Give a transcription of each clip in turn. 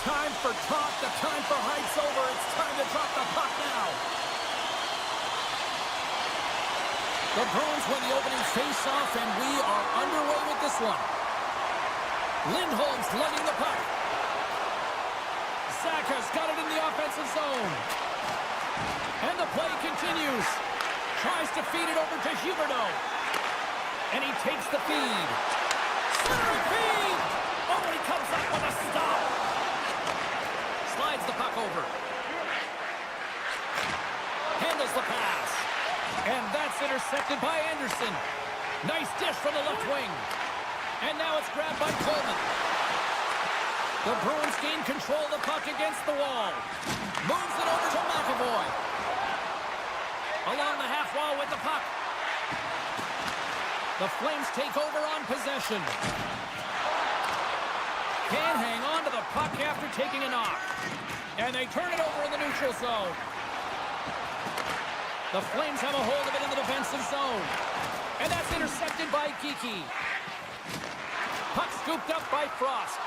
time for talk. The time for hype's over. It's time to drop the puck now. The Bruins win the opening face-off, and we are underway with this one. Lindholm's lugging the puck. Saka's got it in the offensive zone. And the play continues. Tries to feed it over to Huberdeau. And he takes the feed. Centering feed! Oh, he comes up with a stop. Slides the puck over. Handles the pass. And that's intercepted by Anderson. Nice dish from the left wing. And now it's grabbed by Coleman. The Bruins gain control of the puck against the wall. Moves it over to McAvoy. Along the half wall with the puck. The Flames take over on possession. Can't hang on to the puck after taking a knock. And they turn it over in the neutral zone. The Flames have a hold of it in the defensive zone. And that's intercepted by Geekie. Puck scooped up by Frost.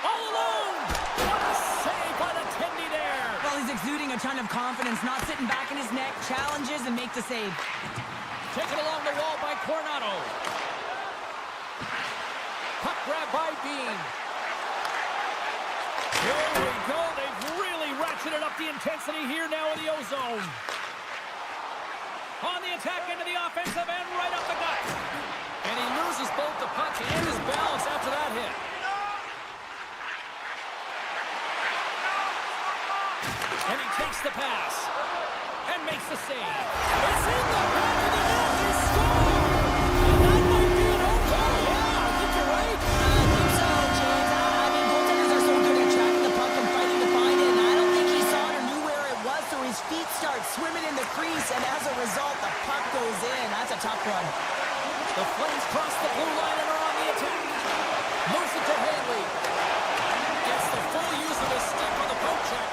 All alone! What a save by the Tendy there! Well, he's exuding a ton of confidence, not sitting back in his neck, challenges and makes the save. Taken along the wall by Coronado. Puck grab by Bean. Here we go. They've really ratcheted up the intensity here now in the O-zone. On the attack into the offensive end, right up the gut. And he loses both the puck and his balance after that hit. And he takes the pass. And makes the save. It's in the back of the net. He scores! And that might be an own goal. Yeah, I think you're right. I think so, James. I mean, goaltenders are so good at tracking the puck and fighting to find it. And I don't think he saw it or knew where it was, so his feet start swimming in the crease. And as a result, the puck goes in. That's a tough one. The Flames cross the blue line and are on the attack. Moves it to Haley. Gets the full use of his stick on the poke check.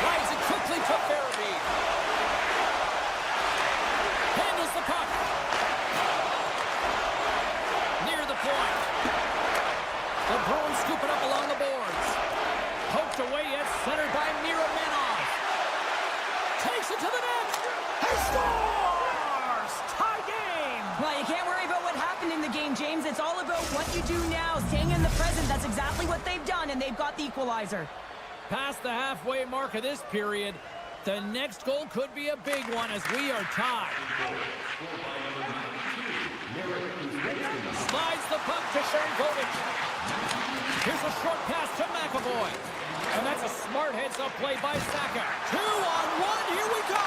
Slides it quickly to Farabee. Handles the puck. Near the point. The Bruins scoop it up along the boards. Poked away yet centered by Miromanov. Takes it to the net. He scores! Tie game! Well, you can't worry about what happened in the game, James. It's all about what you do now, staying in the present. That's exactly what they've done, and they've got the equalizer. Past the halfway mark of this period, the next goal could be a big one as we are tied. Slides the puck to Sharangovich. Here's a short pass to McAvoy. And that's a smart heads-up play by Saka. 2-on-1, here we go!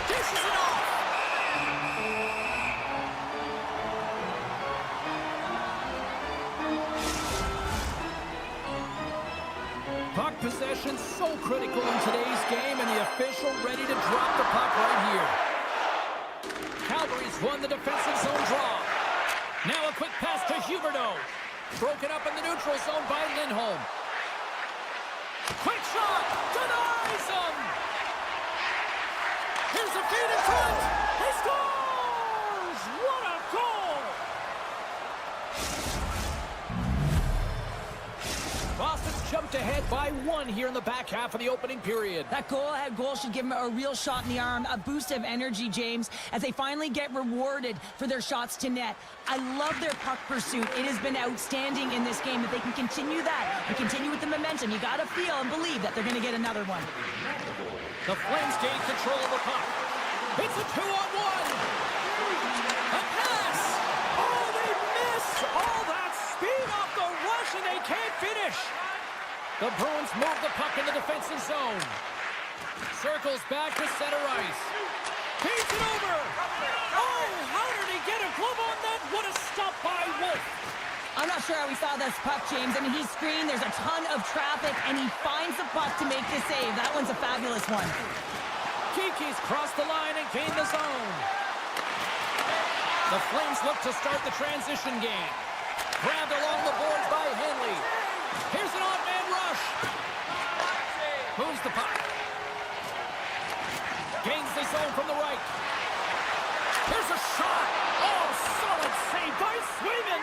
Dishes it off! Puck possession so critical in today's game, and the official ready to drop the puck right here. Calgary's won the defensive zone draw. Now a quick pass to Huberdeau. Broken up in the neutral zone by Lindholm. Quick shot! Denies him! Here's a feed in front! He scores! What a goal! Boston's jumped ahead by 1 here in the back half of the opening period. That goal should give them a real shot in the arm, a boost of energy, James, as they finally get rewarded for their shots to net. I love their puck pursuit. It has been outstanding in this game. If they can continue that and continue with the momentum, you got to feel and believe that they're going to get another one. The Flames gain control of the puck. It's a 2-on-1. A pass. Oh, they miss. All that speed off the rush, and they can't finish. The Bruins move the puck in the defensive zone. Circles back to center ice. Feeds it over. Oh, how did he get a glove on that? What a stop by Wolf. I'm not sure how he saw this puck, James. I mean, he's screened. There's a ton of traffic, and he finds the puck to make the save. That one's a fabulous one. Kiki's crossed the line and gained the zone. The Flames look to start the transition game. Grabbed along the boards by Henley. Here's an odd-man rush. Moves the puck. Gains the zone from the right. Here's a shot. Oh, solid save by Swayman.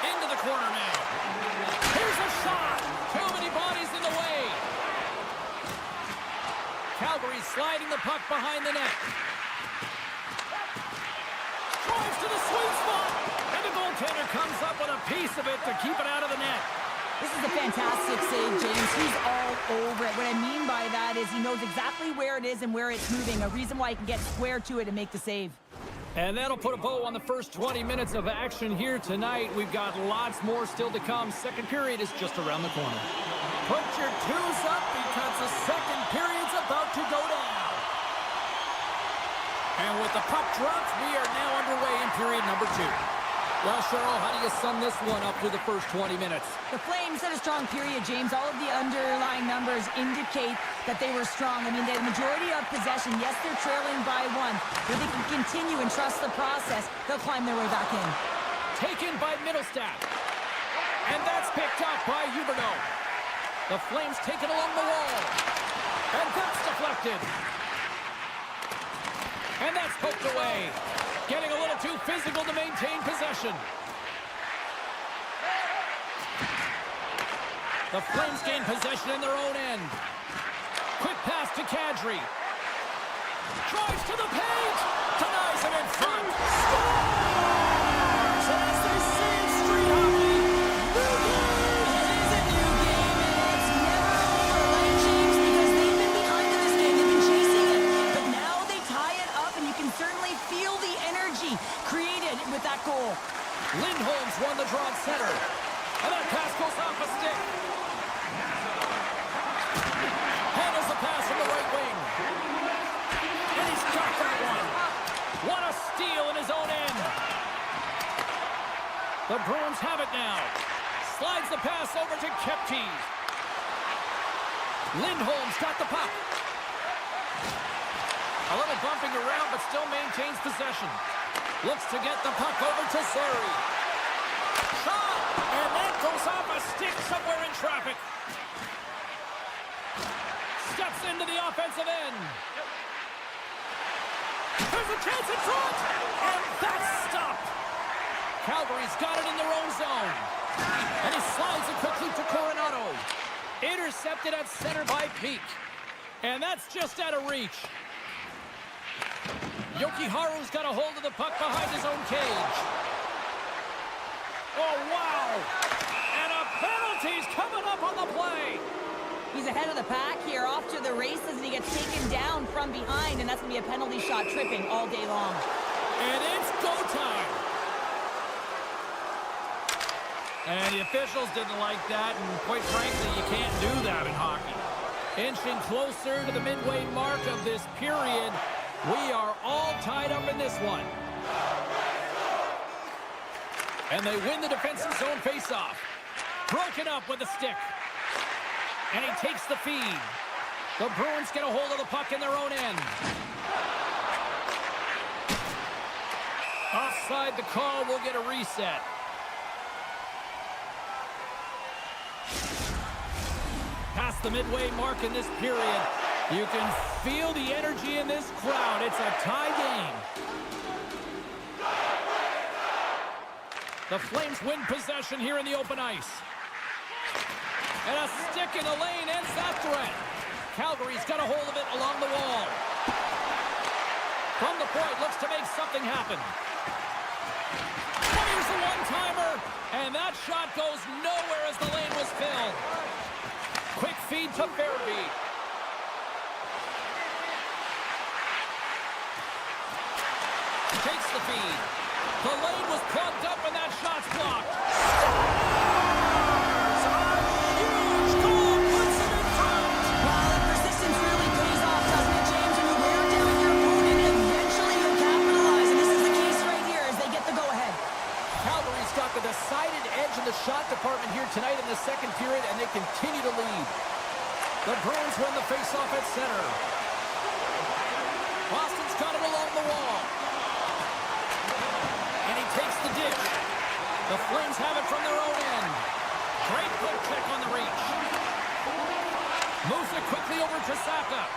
Into the corner now. Here's a shot. Too many bodies in the way. Calgary sliding the puck behind the net. Drives to the sweet spot. And the goaltender comes up with a piece of it to keep it out of the net. This is a fantastic save, James. He's all over it. What I mean by that is he knows exactly where it is and where it's moving. A reason why he can get square to it and make the save. And that'll put a bow on the first 20 minutes of action here tonight. We've got lots more still to come. Second period is just around the corner. Put your twos up because the second period's about to go down. And with the puck dropped, we are now underway in period number 2. Well, Cheryl, how do you sum this one up through the first 20 minutes? The Flames had a strong period, James. All of the underlying numbers indicate that they were strong. I mean, the majority of possession, yes, they're trailing by 1. But they can continue and trust the process. They'll climb their way back in. Taken by Middlestat. And that's picked up by Huberdeau. The Flames taken along the wall. And that's deflected. And that's poked away. Getting a little too physical to maintain possession. The Flames gain possession in their own end. Quick pass to Kadri. Drives to the paint. Denies him in front. Scores! And as they say in street hockey, new game! It is a new game, and it's never over, right, James? Because they've been behind in this game. They've been chasing it. But now they tie it up, and you can certainly feel the energy created with that goal. Lindholm's won the draw at center. And that pass goes off a stick. Handles the pass from the right wing. And he's got that one. What a steal in his own end. The Bruins have it now. Slides the pass over to Kepke. Lindholm's got the puck. A little bumping around, but still maintains possession. Looks to get the puck over to Surrey. Shot! And that goes off a stick somewhere in traffic. Steps into the offensive end. There's a chance in front! And that's stopped. Calgary's got it in their own zone. And he slides it quickly to Coronado. Intercepted at center by Peak. And that's just out of reach. Jokiharu's got a hold of the puck behind his own cage. Oh, wow! And a penalty's coming up on the play. He's ahead of the pack here, off to the races, and he gets taken down from behind, and that's going to be a penalty shot, tripping all day long. And it's go time. And the officials didn't like that, and quite frankly, you can't do that in hockey. Inching closer to the midway mark of this period. We are all tied up in this one. And they win the defensive zone faceoff. Broken up with a stick. And he takes the feed. The Bruins get a hold of the puck in their own end. Offside the call, will get a reset. Past the midway mark in this period. You can feel the energy in this crowd. It's a tie game. The Flames win possession here in the open ice. And a stick in the lane ends that threat. Calgary's got a hold of it along the wall. From the point, looks to make something happen. Here's the one-timer. And that shot goes nowhere as the lane was filled. Quick feed to Fairby. Takes the feed. The lane was plugged up and that shot's blocked. Scores! A huge goal puts them in front. Well, the persistence really pays off, doesn't it, James? When you wear down your opponent, eventually you'll capitalize. And this is the case right here as they get the go-ahead. Calgary's got the decided edge in the shot department here tonight in the second period, and they continue to lead. The Bruins win the faceoff at center. Boston's got it along the wall. And he takes the ditch. The Flames have it from their own end. Great poke check on the reach. Moves it quickly over to Saka.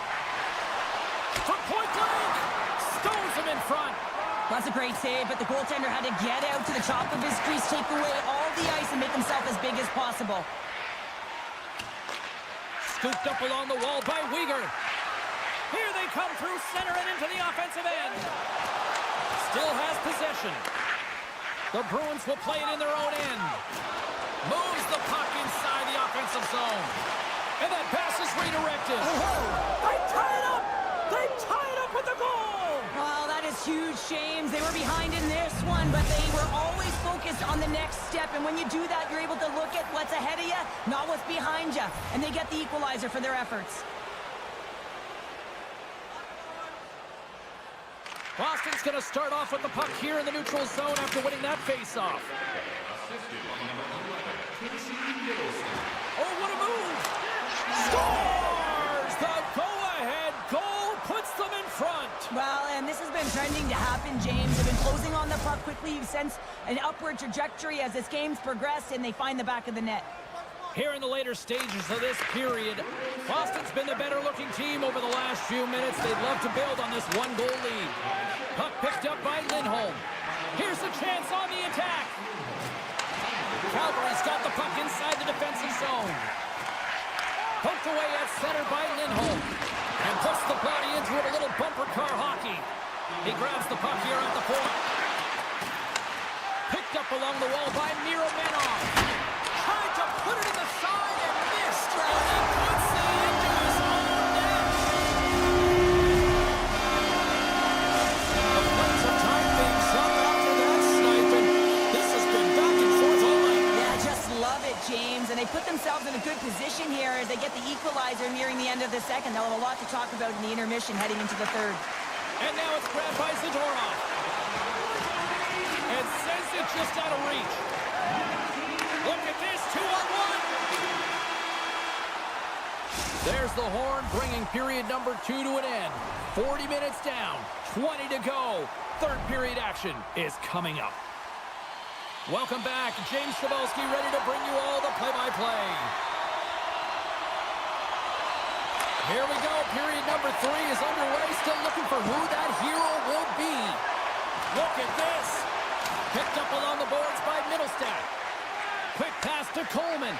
From point blank. Stones him in front. That's a great save, but the goaltender had to get out to the top of his crease, take away all the ice, and make himself as big as possible. Scooped up along the wall by Weegar. Here they come through center and into the offensive end. Still has possession. The Bruins will play it in their own end. Moves the puck inside the offensive zone. And that pass is redirected. They tie it up! They tie it up with the goal! Well, that is huge, James. They were behind in this one, but they were always focused on the next step. And when you do that, you're able to look at what's ahead of you, not what's behind you. And they get the equalizer for their efforts. Boston's going to start off with the puck here in the neutral zone after winning that faceoff. Oh, what a move! Scores! The go-ahead goal puts them in front. Well, and this has been trending to happen, James. They've been closing on the puck quickly. You sense an upward trajectory as this game's progressed, and they find the back of the net. Here in the later stages of this period, Boston's been the better-looking team over the last few minutes. They'd love to build on this one-goal lead. Puck picked up by Lindholm. Here's a chance on the attack. Calgary's got the puck inside the defensive zone. Poked away at center by Lindholm. And puts the body into it, a little bumper car hockey. He grabs the puck here at the point. Picked up along the wall by Miro Manov. Tried to put it in the side and missed. And he puts it into his own net. The Flames have tied things up after that snipe, and this has been back and forth all night. Yeah, just love it, James. And they put themselves in a good position here as they get the equalizer nearing the end of the second. They'll have a lot to talk about in the intermission heading into the third. And now it's grabbed by Zadorov. And sends it just out of reach. Look at this, 2-on-1. There's the horn, bringing period number 2 to an end. 40 minutes down, 20 to go. Third period action is coming up. Welcome back. James Chabelski ready to bring you all the play-by-play. Here we go. Period number 3 is underway. Still looking for who that hero will be. Look at this. Picked up along the boards by Middlestat. Quick pass to Coleman.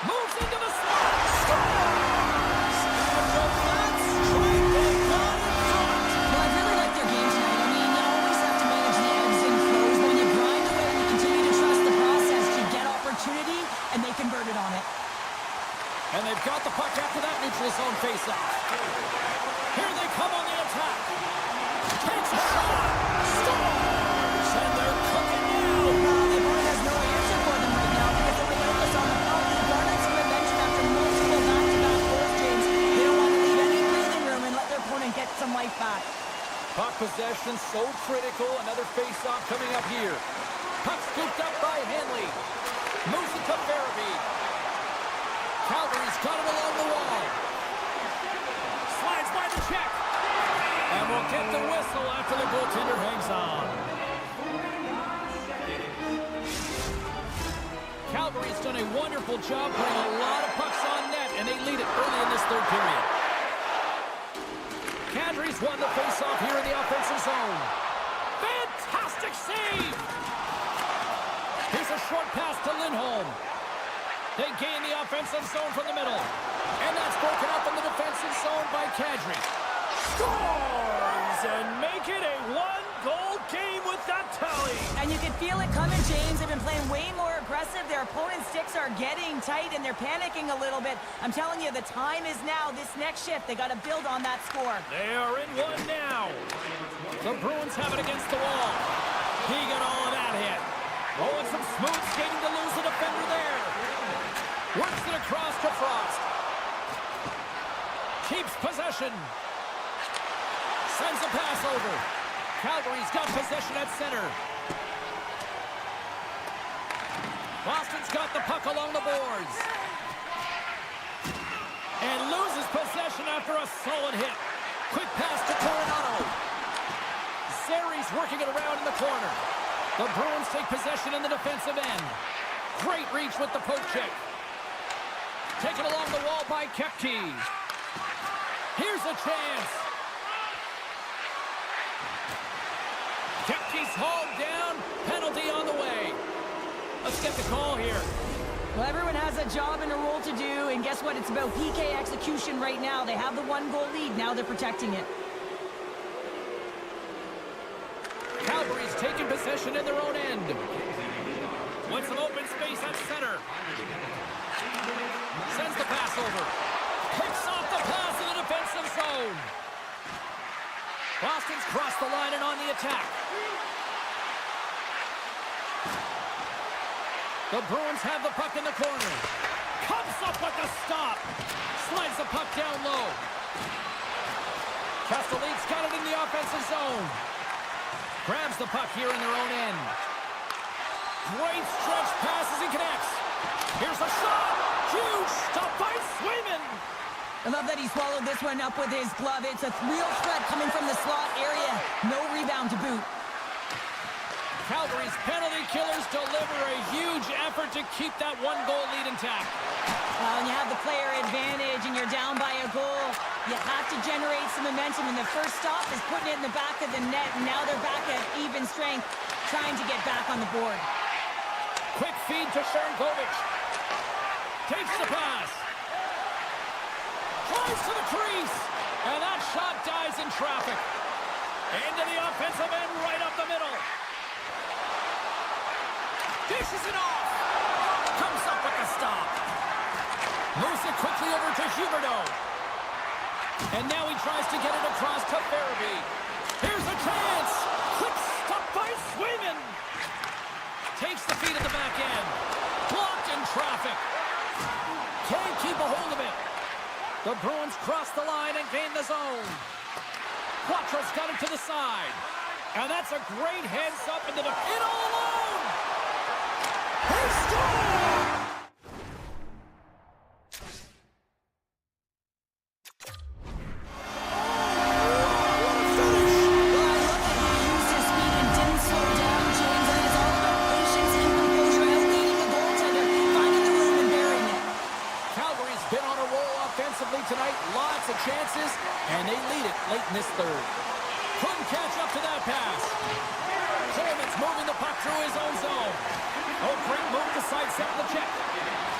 Moves into the slot. Scores! And the Mets strike they got in front. Well, I really like their game tonight. I mean, you always have to manage the ebbs and flows. When you grind away and you continue to trust the process, you get opportunity, and they converted on it. And they've got the puck after that neutral zone faceoff. Here they come on the attack. Takes a shot. Scores! And they're cooking now. Well, the board has no answer for them right now because they're relentless on the puck. The Garnets have mentioned after multiple back-to-back goals, James. They don't want to leave any breathing room and let their opponent get some life back. Puck possession so critical. Another faceoff coming up here. Puck scooped up by Henley. Moves it to Farabee. Calgary's got it along the wall. Slides by the check. And we'll get the whistle after the goaltender hangs on. Calgary's done a wonderful job putting a lot of pucks on net, and they lead it early in this third period. Kadri's won the faceoff here in the offensive zone. Fantastic save! Here's a short pass to Lindholm. They gain the offensive zone from the middle. And that's broken up in the defensive zone by Kadri. Scores! And make it a one-goal game with that tally. And you can feel it coming, James. They've been playing way more aggressive. Their opponent's sticks are getting tight, and they're panicking a little bit. I'm telling you, the time is now. This next shift, they got to build on that score. They are in one now. The Bruins have it against the wall. He got all of that hit. Oh, and some smooth skating to lose the defender there. Works it across to Frost. Keeps possession. Sends a pass over. Calgary's got possession at center. Boston's got the puck along the boards. And loses possession after a solid hit. Quick pass to Coronado. Zeri's working it around in the corner. The Bruins take possession in the defensive end. Great reach with the poke check. Taken along the wall by Kepke. Here's a chance. He's hauled down. Penalty on the way. Let's get the call here. Well, everyone has a job and a role to do, and guess what? It's about PK execution right now. They have the 1-goal lead. Now they're protecting it. Calgary's taken possession in their own end. Wants some open space at center. Sends the pass over. Picks off the pass in the defensive zone. Boston's crossed the line and on the attack. The Bruins have the puck in the corner. Comes up with the stop. Slides the puck down low. Castelline's got it in the offensive zone. Grabs the puck here in their own end. Great stretch passes and connects. Here's a shot. Huge stop by Swayman. I love that he swallowed this one up with his glove. It's a real threat coming from the slot area. No rebound to boot. Calgary's penalty killers deliver a huge effort to keep that 1-goal lead intact. When you have the player advantage and you're down by a goal, you have to generate some momentum. And the first stop is putting it in the back of the net. And now they're back at even strength, trying to get back on the board. Quick feed to Sharangovich. Takes the pass. Flies to the crease. And that shot dies in traffic. Into the offensive end, right up the middle. Dishes it off. Comes up with the stop. Moves it quickly over to Huberdeau. And now he tries to get it across to Farabee. Here's a chance. Quick stop by Swayman. Takes the feed at the back end. Blocked in traffic. Can't keep a hold of it. The Bruins cross the line and gain the zone. Quattro's got it to the side. And that's a great heads up into the... In all alone! He scored! Tonight, lots of chances, and they lead it late in this third. Couldn't catch up to that pass. Coleman's moving the puck through his own zone. Oh, great move to sidestep the check.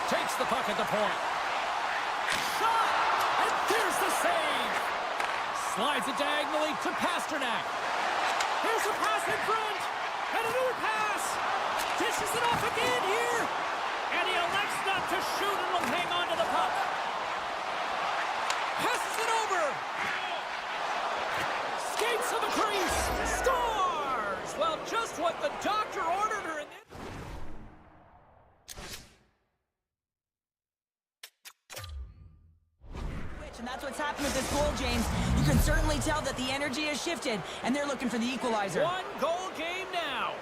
Takes the puck at the point. Shot! And there's the save! Slides it diagonally to Pasternak. Here's a pass in front! And another pass! Dishes it off again here! And he elects not to shoot and will hang on to the puck. Passes it over. Skates to the crease. Scores! Well, just what the doctor ordered her in. And that's what's happened with this goal, James. You can certainly tell that the energy has shifted, and they're looking for the equalizer. 1-goal game now.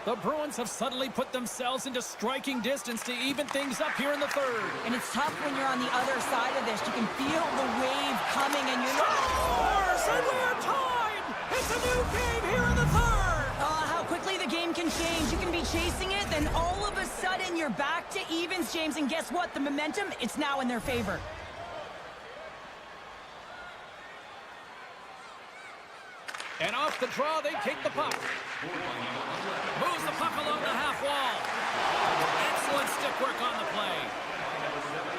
The Bruins have suddenly put themselves into striking distance to even things up here in the third. And it's tough when you're on the other side of this. You can feel the wave coming, and you're not... Scores! And we are tied! It's a new game here in the third! How quickly the game can change. You can be chasing it, then all of a sudden you're back to evens, James. And guess what? The momentum, it's now in their favor. And off the draw, they take the puck. Moves the puck along the half wall. Excellent stick work on the play.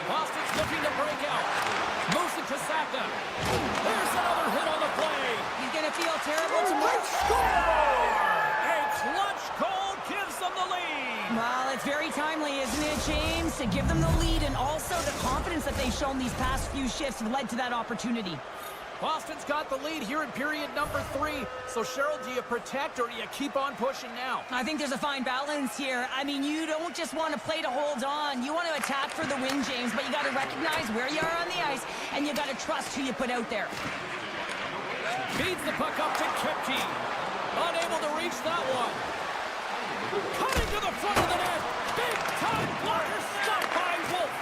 Boston's looking to break out. Moves it to Saka. There's another hit on the play. He's going to feel terrible tomorrow. Score! A clutch goal gives them the lead. Well, it's very timely, isn't it, James? To give them the lead, and also the confidence that they've shown these past few shifts have led to that opportunity. Boston's got the lead here in period number 3. So, Cheryl, do you protect or do you keep on pushing now? I think there's a fine balance here. I mean, you don't just want to play to hold on. You want to attack for the win, James, but you got to recognize where you are on the ice, and you got to trust who you put out there. Feeds the puck up to Kepke. Unable to reach that one. Cutting to the front of the net. Big time blocker stopped by Wolf.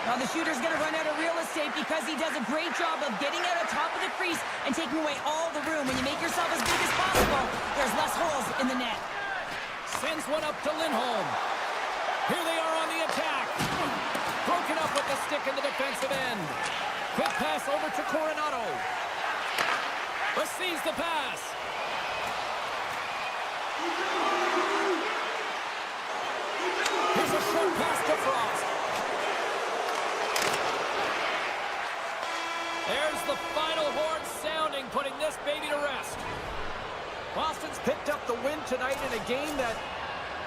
Well, the shooter's going to run out of real estate because he does a great job of getting out of top of the crease and taking away all the room. When you make yourself as big as possible, there's less holes in the net. Sends one up to Lindholm. Here they are on the attack. Broken up with the stick in the defensive end. Quick pass over to Coronado. Receives the pass. Frost. There's the final horn sounding, putting this baby to rest. Boston's picked up the win tonight in a game that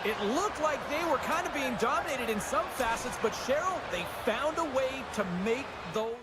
it looked like they were kind of being dominated in some facets, but Cheryl, they found a way to make those.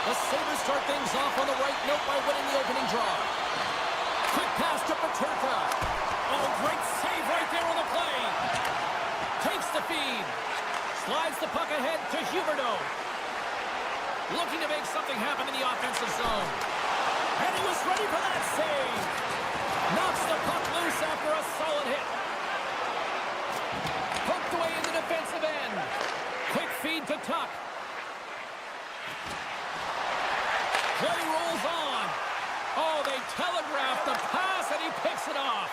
The Sabres start things off on the right note by winning the opening draw. Quick pass to Paterka. Oh, great save right there on the play. Takes the feed. Slides the puck ahead to Huberdeau. Looking to make something happen in the offensive zone. And he was ready for that save. Knocks the puck loose after a solid hit. Poked away in the defensive end. Quick feed to Tuck. Play rolls on. Oh, they telegraphed the pass, and he picks it off.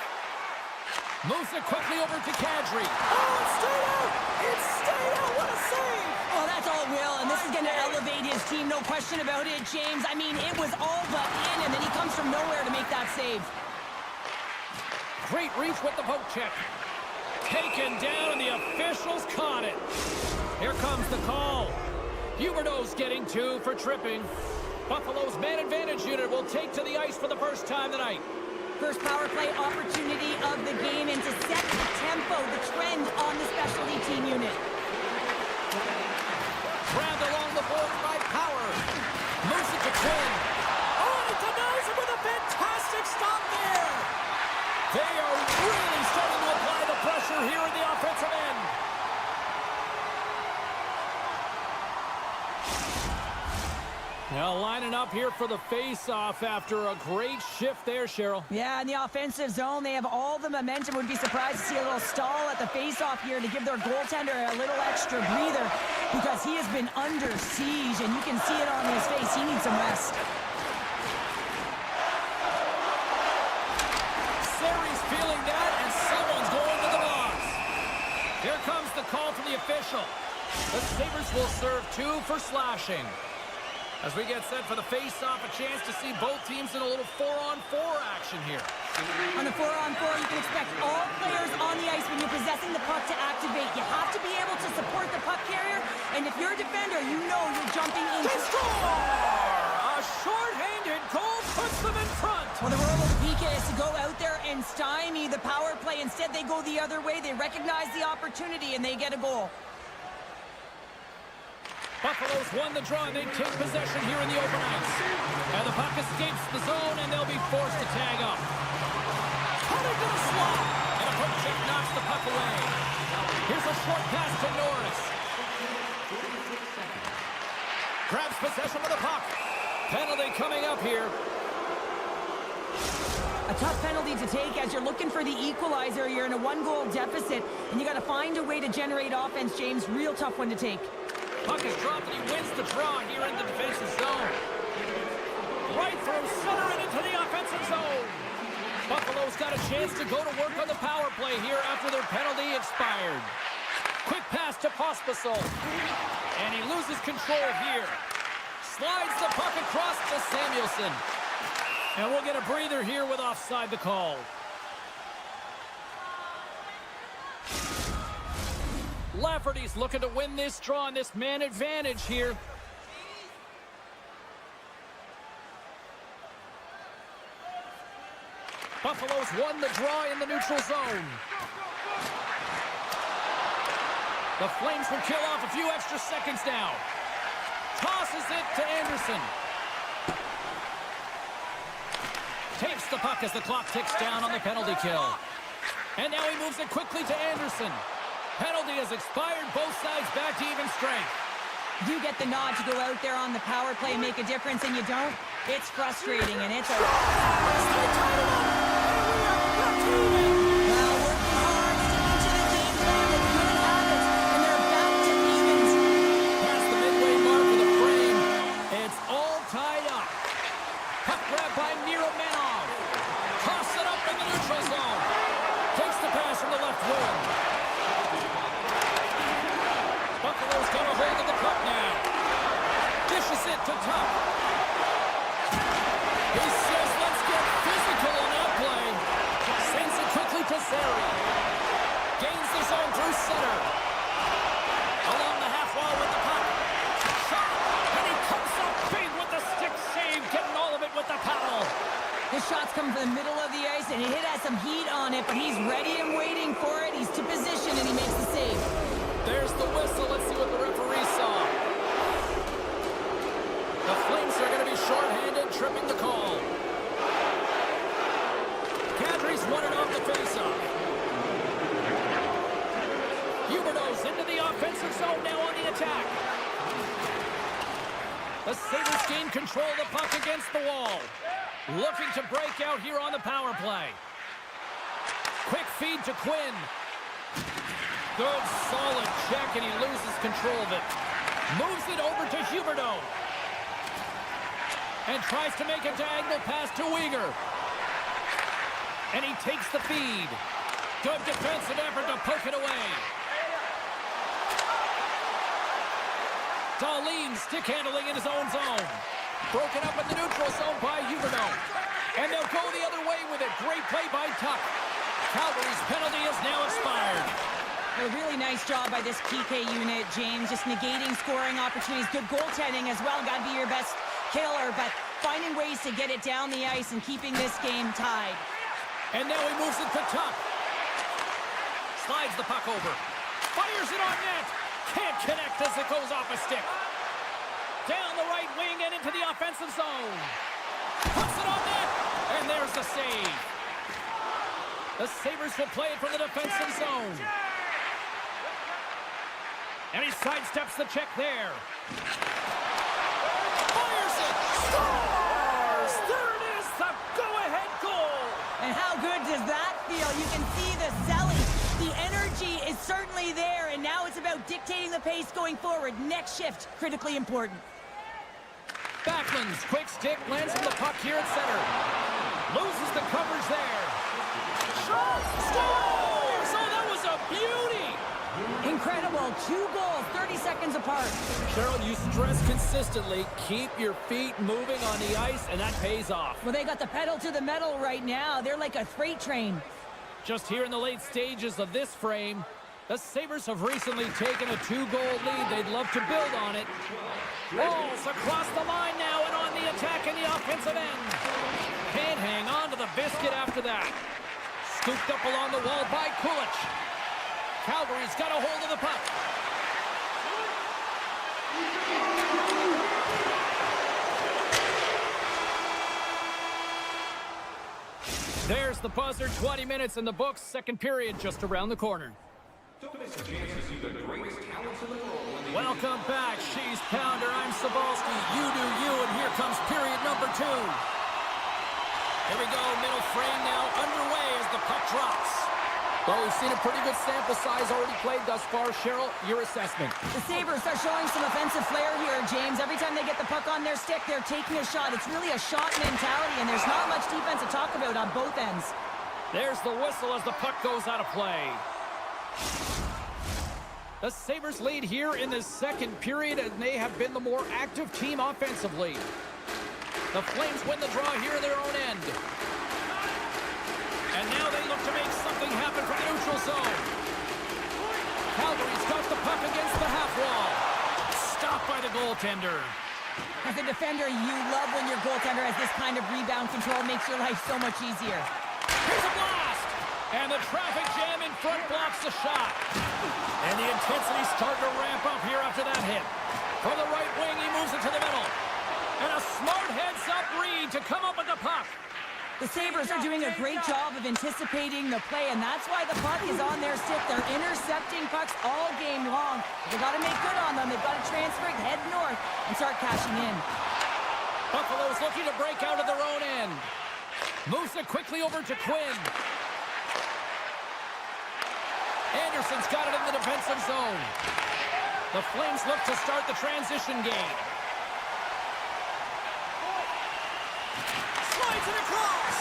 Moves it quickly over to Kadri. Oh, it's straight out! It's straight out! What a save! Oh, that's all Will, and this is going to elevate his team, no question about it, James. I mean, it was all but in, and then he comes from nowhere to make that save. Great reach with the poke check. Taken down, and the officials caught it. Here comes the call. Huberdeau's getting 2 for tripping. Buffalo's man advantage unit will take to the ice for the first time tonight. First power play opportunity of the game, and to set the tempo, the trend on the specialty team unit. Grabbed along the board by Power. Quinn. Oh, and he denies him with a fantastic stop there. They are really starting to apply the pressure here in the offensive end. Now lining up here for the face-off after a great shift there, Cheryl. Yeah, in the offensive zone, they have all the momentum. Would be surprised to see a little stall at the face-off here to give their goaltender a little extra breather because he has been under siege, and you can see it on his face. He needs some rest. Sarri's feeling that, and someone's going to the box. Here comes the call from the official. The Sabres will serve 2 for slashing. As we get set for the face-off, a chance to see both teams in a little 4-on-4 action here. On the 4-on-4, you can expect all players on the ice when you're possessing the puck to activate. You have to be able to support the puck carrier, and if you're a defender, you know you're jumping in. They score! A short-handed goal puts them in front. Well, the role of the PK is to go out there and stymie the power play. Instead, they go the other way. They recognize the opportunity, and they get a goal. Buffalo's won the draw, and they take possession here in the open ice. And the puck escapes the zone, and they'll be forced to tag up. Cutting to the slot. And a poke check knocks the puck away. Here's a short pass to Norris. Grabs possession of the puck. Penalty coming up here. A tough penalty to take as you're looking for the equalizer. You're in a 1-goal deficit, and you got to find a way to generate offense, James. Real tough one to take. Puck is dropped, and he wins the draw here in the defensive zone. Right through center and into the offensive zone. Buffalo's got a chance to go to work on the power play here after their penalty expired. Quick pass to Pospisil. And he loses control here. Slides the puck across to Samuelson. And we'll get a breather here with offside the call. Lafferty's looking to win this draw on this man advantage here. Buffalo's won the draw in the neutral zone. The Flames will kill off a few extra seconds now. Tosses it to Anderson. Takes the puck as the clock ticks down on the penalty kill. And now he moves it quickly to Anderson. Penalty has expired, both sides back to even strength. You get the nod to go out there on the power play and make a difference, and you don't. It's frustrating, and it's a... Well, working hard, sticking to the game plan with good habits, and they're back to evens. Past the midway mark of the frame, it's all tied up. Puck grab by Miromenov. Toss it up in the neutral zone. Takes the pass from the left wing. Buffalo's got a hold of the puck now. Dishes it to Tuck. He says, let's get physical on that play. Sends it quickly to Sarri. Gains the zone through center. Along the half wall with the puck. Shot. And he comes up big with the stick save. Getting all of it with the paddle. His shot's come from the middle of the ice, and it has some heat on it, but he's ready and waiting for it. He's to position, and he makes the save. There's the whistle. Let's see what the referee saw. The Flames are going to be shorthanded, tripping the call. Kadri's won it off the faceoff. Huberdeau's into the offensive zone now on the attack. The Sabres gain control of the puck against the wall. Looking to break out here on the power play. Quick feed to Quinn. Good, solid check, and he loses control of it. Moves it over to Huberdeau. And tries to make a diagonal pass to Uyghur. And he takes the feed. Good defensive effort to poke it away. Dahlin stick handling in his own zone. Broken up in the neutral zone by Huberdeau. And they'll go the other way with it. Great play by Tuck. Calgary's penalty is now expired. A really nice job by this PK unit, James. Just negating scoring opportunities. Good goaltending as well. Got to be your best killer, but finding ways to get it down the ice and keeping this game tied. And now he moves it to Tuck. Slides the puck over. Fires it on net. Can't connect as it goes off a stick. Down the right wing and into the offensive zone. Puts it on net, and there's the save. The Sabres will play it from the defensive zone. And he sidesteps the check there. Fires it! Scores! There it is, the go-ahead goal! And how good does that feel? You can see the selling. The energy is certainly there, and now it's about dictating the pace going forward. Next shift, critically important. Backlund's quick stick lands on the puck here at center. Loses the coverage there. Scores! Oh, that was a beauty! Incredible. 2 goals, 30 seconds apart. Cheryl, you stress consistently, keep your feet moving on the ice, and that pays off. Well, they got the pedal to the metal right now. They're like a freight train. Just here in the late stages of this frame, the Sabres have recently taken a 2-goal lead. They'd love to build on it. Balls across the line now and on the attack in the offensive end. Can't hang on to the biscuit after that. Scooped up along the wall by Kulich. Calgary's got a hold of the puck. There's the buzzer. 20 minutes in the books. Second period just around the corner. Welcome back. She's Pounder. I'm Sabalski. You do you, and here comes period number 2. Here we go. Middle frame now underway as the puck drops. Well, we've seen a pretty good sample size already played thus far. Cheryl, your assessment. The Sabres are showing some offensive flair here, James. Every time they get the puck on their stick, they're taking a shot. It's really a shot mentality, and there's not much defense to talk about on both ends. There's the whistle as the puck goes out of play. The Sabres lead here in the second period, and they have been the more active team offensively. The Flames win the draw here in their own end. And now they look to make something happen from the neutral zone. Calgary's got the puck against the half wall. Stopped by the goaltender. As a defender, you love when your goaltender has this kind of rebound control. Makes your life so much easier. Here's a blast! And the traffic jam in front blocks the shot. And the intensity's starting to ramp up here after that hit. From the right wing, he moves it to the middle. And a smart heads-up read to come up with the puck. The Sabres are doing a great job of anticipating the play, and that's why the puck is on their stick. They're intercepting pucks all game long. They've got to make good on them. They've got to transfer it, head north, and start cashing in. Buffalo's looking to break out of their own end. Moves it quickly over to Quinn. Anderson's got it in the defensive zone. The Flames look to start the transition game. Slides it across.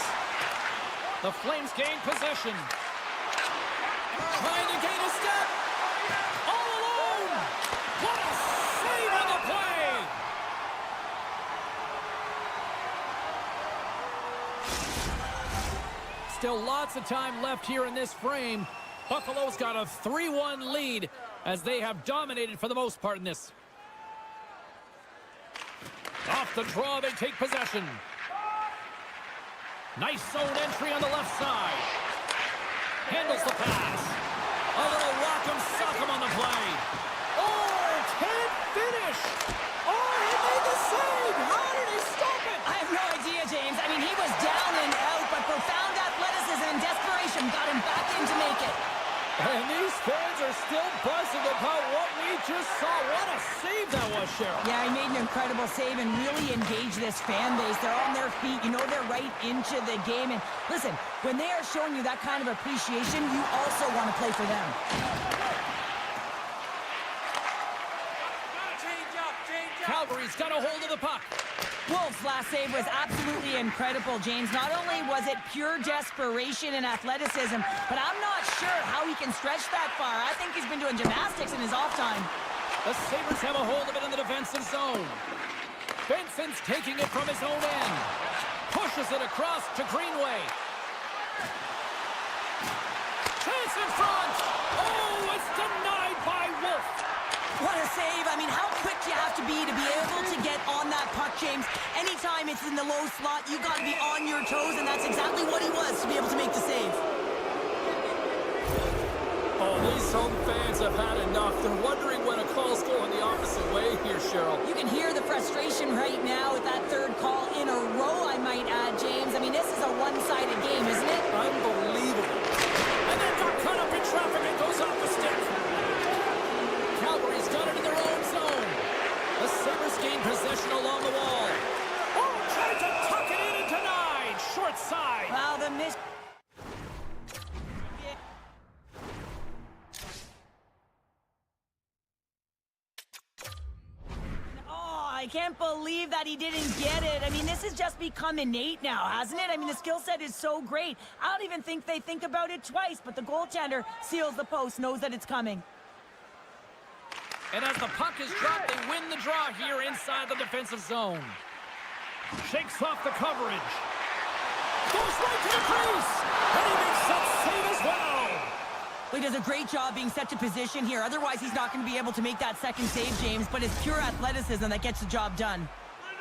The Flames gain possession. Trying to gain a step. All alone. What a save on the play. Still lots of time left here in this frame. Buffalo's got a 3-1 lead as they have dominated for the most part in this. Off the draw, they take possession. Nice zone entry on the left side. Handles the pass. A little rock'em sock'em on the play. Oh, can't finish. Oh, he made the save. How did he stop it? I have no idea, James. I mean, he was down and out, but profound athleticism and desperation got him back in to make it. And these fans are still buzzing about what we just saw. What a save that was, Cheryl. Yeah, he made an incredible save and really engaged this fan base. They're on their feet. You know they're right into the game. And listen, when they are showing you that kind of appreciation, you also want to play for them. Calgary's got a hold of the puck. Wolf's last save was absolutely incredible, James. Not only was it pure desperation and athleticism, but I'm not sure how he can stretch that far. I think he's been doing gymnastics in his off time. The Sabres have a hold of it in the defensive zone. Benson's taking it from his own end. Pushes it across to Greenway. Chance in front. Oh, it's denied by Wolf. What a save. I mean, how quick do you have to be able to get on that puck, James? Anytime it's in the low slot, you got to be on your toes, and that's exactly what he was to be able to make the save. Oh, these Some fans have had enough. They're wondering when a call's going the opposite way here, Cheryl. You can hear the frustration right now with that third call in a row, I might add, James. I mean, this is a one-sided game, isn't it? Unbelievable. And then got caught up in traffic and goes off the stick. Calgary's got it in their own zone. The Sabres gain possession along the wall. Oh, tried to tuck it in and denied. Short side. Wow, the miss. I can't believe that he didn't get it. I mean, this has just become innate now, hasn't it? I mean, the skill set is so great. I don't even think they think about it twice, but the goaltender seals the post, knows that it's coming. And as the puck is dropped, they win the draw here inside the defensive zone. Shakes off the coverage. Goes right to the crease. And he makes that save as well. He does a great job being set to position here. Otherwise, he's not going to be able to make that second save, James. But it's pure athleticism that gets the job done.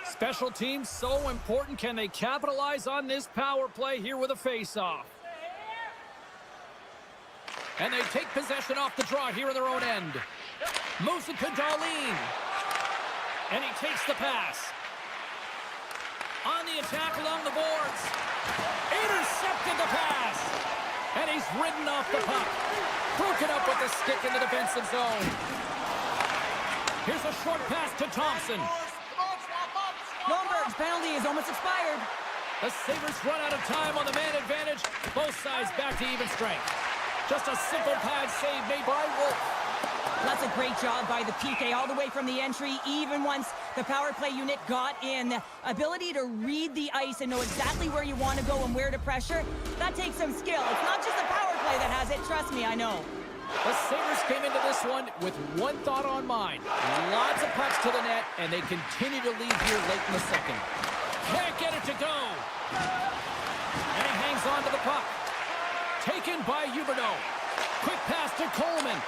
Special teams so important. Can they capitalize on this power play here with a face-off? And they take possession off the draw here in their own end. Moves it to Darlene. And he takes the pass. On the attack along the boards. Intercepted the pass. And he's ridden off the puck. Broken up with the stick in the defensive zone. Here's a short pass to Thompson. Lomberg's penalty is almost expired. The Sabres run out of time on the man advantage. Both sides back to even strength. Just a simple pad save made by Wolf. That's a great job by the PK all the way from the entry, even once the power play unit got in. The ability to read the ice and know exactly where you want to go and where to pressure, that takes some skill. It's not just the power play that has it, trust me, I know. The Sabres came into this one with one thought on mind. Lots of pucks to the net, and they continue to lead here late in the second. Can't get it to go. And he hangs on to the puck. Taken by Huberdeau. Quick pass to Coleman.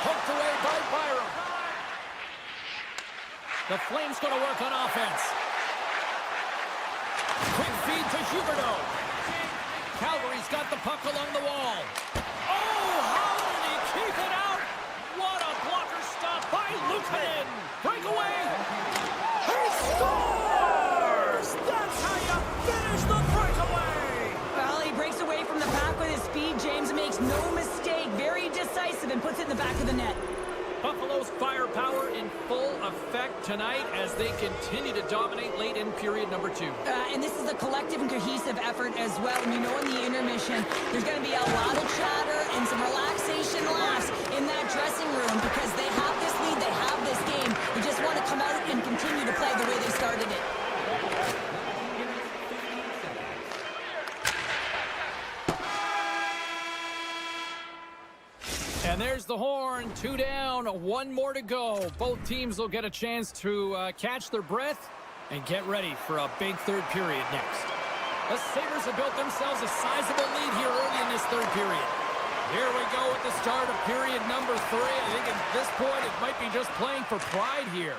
Poked away by Byram. The Flames going to work on offense. Quick feed to Huberdeau. Calgary's got the puck along the wall. Oh, how did he keep it out? What a blocker stop by Luukkonen. Breakaway. He scores! That's how you finish the breakaway. Well, he breaks away from the pack with his speed. James makes no mistake. Very decisive and puts it in the back of the net. Buffalo's firepower in full effect tonight as they continue to dominate late in period number 2. And this is a collective and cohesive effort as well. And you know in the intermission, there's going to be a lot of chatter and some relaxation laughs in that dressing room because they have this lead, they have this game. They just want to come out and continue to play the way they started it. And there's the horn. 2 down, 1 more to go. Both teams will get a chance to catch their breath and get ready for a big third period next. The Sabres have built themselves a sizable lead here early in this third period. Here we go at the start of period number 3. I think at this point it might be just playing for pride here.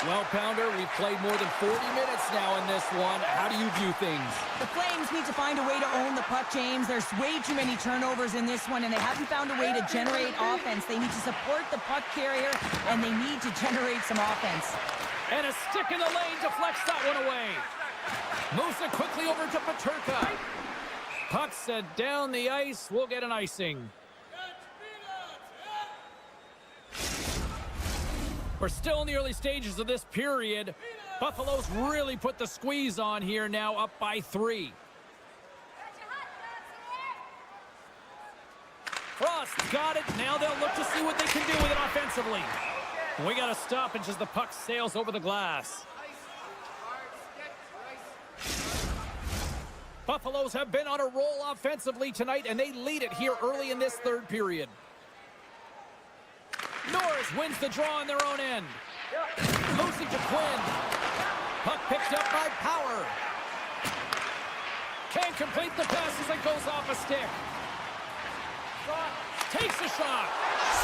Well, Pounder, we've played more than 40 minutes now in this one. How do you view things? The Flames need to find a way to own the puck, James. There's way too many turnovers in this one, and they haven't found a way to generate offense. They need to support the puck carrier, and they need to generate some offense. And a stick in the lane deflects that one away. Moves it quickly over to Peterka. Puck set down the ice. We'll get an icing. We're still in the early stages of this period. Buffalo's really put the squeeze on here now, up by 3. Frost's got it. Now they'll look to see what they can do with it offensively. We got a stoppage as the puck sails over the glass. Buffaloes have been on a roll offensively tonight, and they lead it here early in this third period. Norris wins the draw on their own end. Moves it to Quinn. Puck picked up by Power. Can't complete the pass as it goes off a stick. Takes a shot.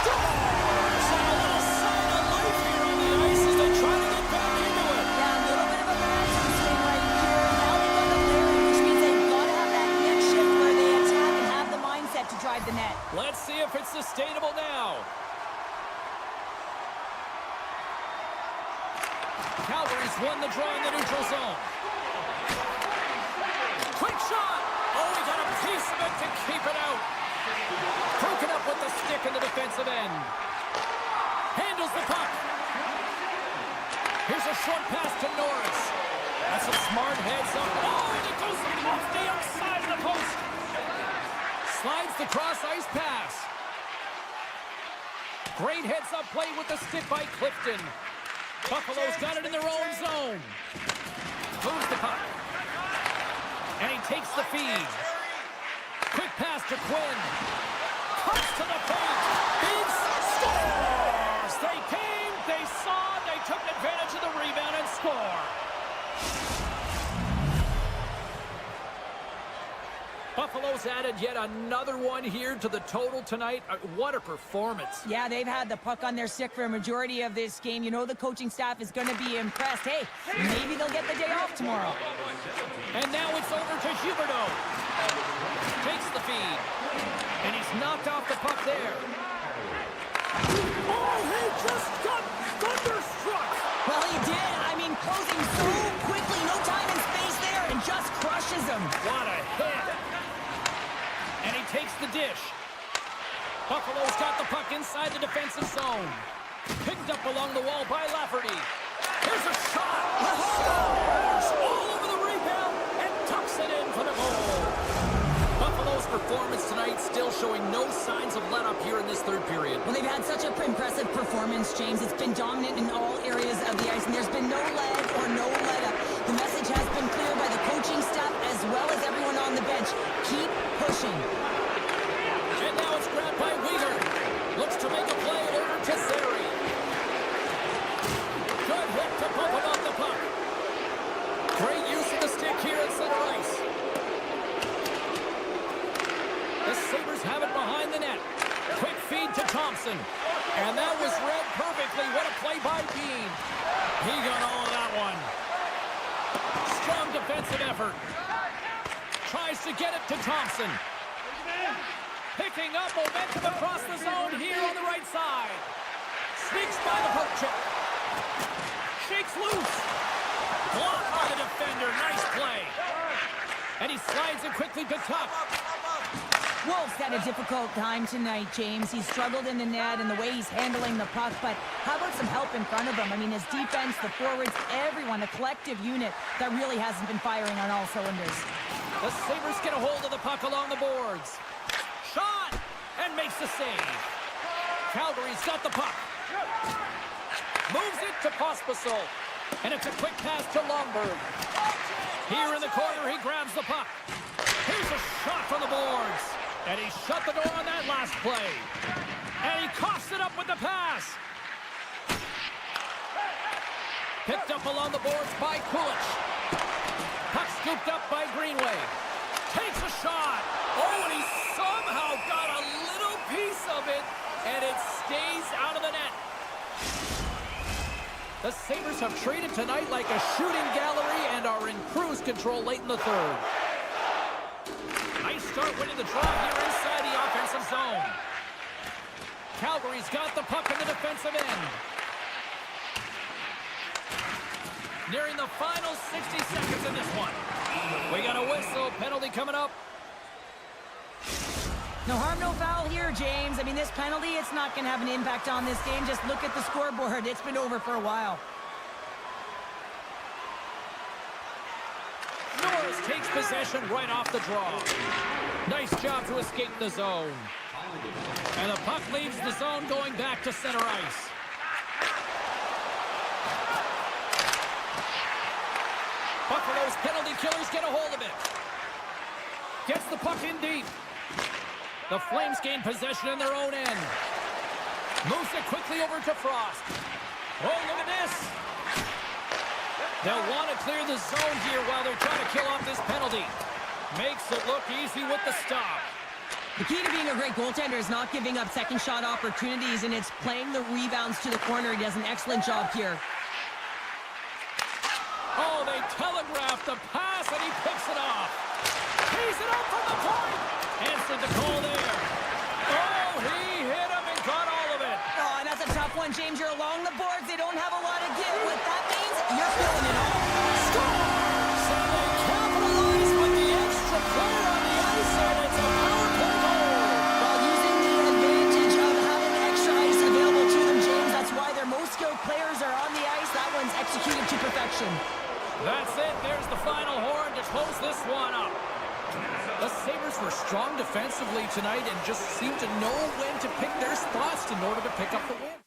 Scores! And a little sign of life here on the ice as they try to get back into it. Yeah, a little bit of a momentum swing right here. Now they've got the lead, which means they've got to have that net shift where they attack and have the mindset to drive the net. Let's Calgary's won the draw in the neutral zone. Quick shot! Oh, he got a piece of it to keep it out. Broken up with the stick in the defensive end. Handles the puck. Here's a short pass to Norris. That's a smart heads up. Oh, and it goes off the outside of the post. Slides the cross-ice pass. Great heads-up play with the stick by Clifton. Buffalo's got it in their own zone. Moves the puck. And he takes the feed. Quick pass to Quinn. Cuts to the paint. Bigs, scores! They came, they saw, they took advantage of the rebound and score. Buffalo's added yet another one here to the total tonight. What a performance. Yeah, they've had the puck on their stick for a majority of this game. You know the coaching staff is going to be impressed. Hey, maybe they'll get the day off tomorrow. And now it's over to Huberdeau. Takes the feed. And he's knocked off the puck there. Oh, he just got thunderstruck. Well, he did. I mean, closing so quickly. No time and space there, and just crushes him. What a hit. And he takes the dish. Buffalo's got the puck inside the defensive zone. Picked up along the wall by Lafferty. Here's a shot. Scores all over the rebound and tucks it in for the goal. Buffalo's performance tonight still showing no signs of let up here in this third period. Well, they've had such an impressive performance, James. It's been dominant in all areas of the ice, and there's been no lag or no let up. The message has been clear by the coaching staff as well as everyone on the bench. Keep pushing. And now it's grabbed by Weegar. Looks to make a play over to Zary. Good hit to bump him off the puck. Great use of the stick here at center ice. The Sabres have it behind the net. Quick feed to Thompson. And that was read perfectly. What a play by Bean. He got all of that one. Strong defensive effort. Tries to get it to Thompson. Picking up momentum across the zone here on the right side. Sneaks by the poke check. Shakes loose. Blocked by the defender. Nice play. And he slides it quickly to Tuck. Wolf's had a difficult time tonight, James. He's struggled in the net and the way he's handling the puck, but how about some help in front of him? I mean, his defense, the forwards, everyone, a collective unit that really hasn't been firing on all cylinders. The Sabres get a hold of the puck along the boards. Shot! And makes the save. Calgary's got the puck. Moves it to Pospisil. And it's a quick pass to Lomberg. Here in the corner, he grabs the puck. Here's a shot from the boards. And he shut the door on that last play. And he coughs it up with the pass. Picked up along the boards by Kulich. Puck scooped up by Greenway. Takes a shot. Oh, and he somehow got a little piece of it. And it stays out of the net. The Sabres have traded tonight like a shooting gallery and are in cruise control late in the third. Nice start winning the draw here inside the offensive zone. Calgary's got the puck in the defensive end. Nearing the final 60 seconds in this one. We got a whistle. Penalty coming up. No harm, no foul here, James. I mean, this penalty, it's not going to have an impact on this game. Just look at the scoreboard. It's been over for a while. Norris takes possession right off the draw. Nice job to escape the zone. And the puck leaves the zone going back to center ice. Buffalo's penalty killers get a hold of it. Gets the puck in deep. The Flames gain possession in their own end. Moves it quickly over to Frost. Oh, look at this. They'll want to clear the zone here while they're trying to kill off this penalty. Makes it look easy with the stop. The key to being a great goaltender is not giving up second shot opportunities, and it's playing the rebounds to the corner. He does an excellent job here. Oh, they telegraphed the pass, and he picks it off. Tees it up from the point. Answered the call there. Oh, he hit him and got all of it. Oh, and that's a tough one, James. You're along the boards. They don't have a lot of give. What that means, you're players are on the ice, that one's executed to perfection. That's it. There's the final horn to close this one up. The Sabres were strong defensively tonight and just seemed to know when to pick their spots in order to pick up the win.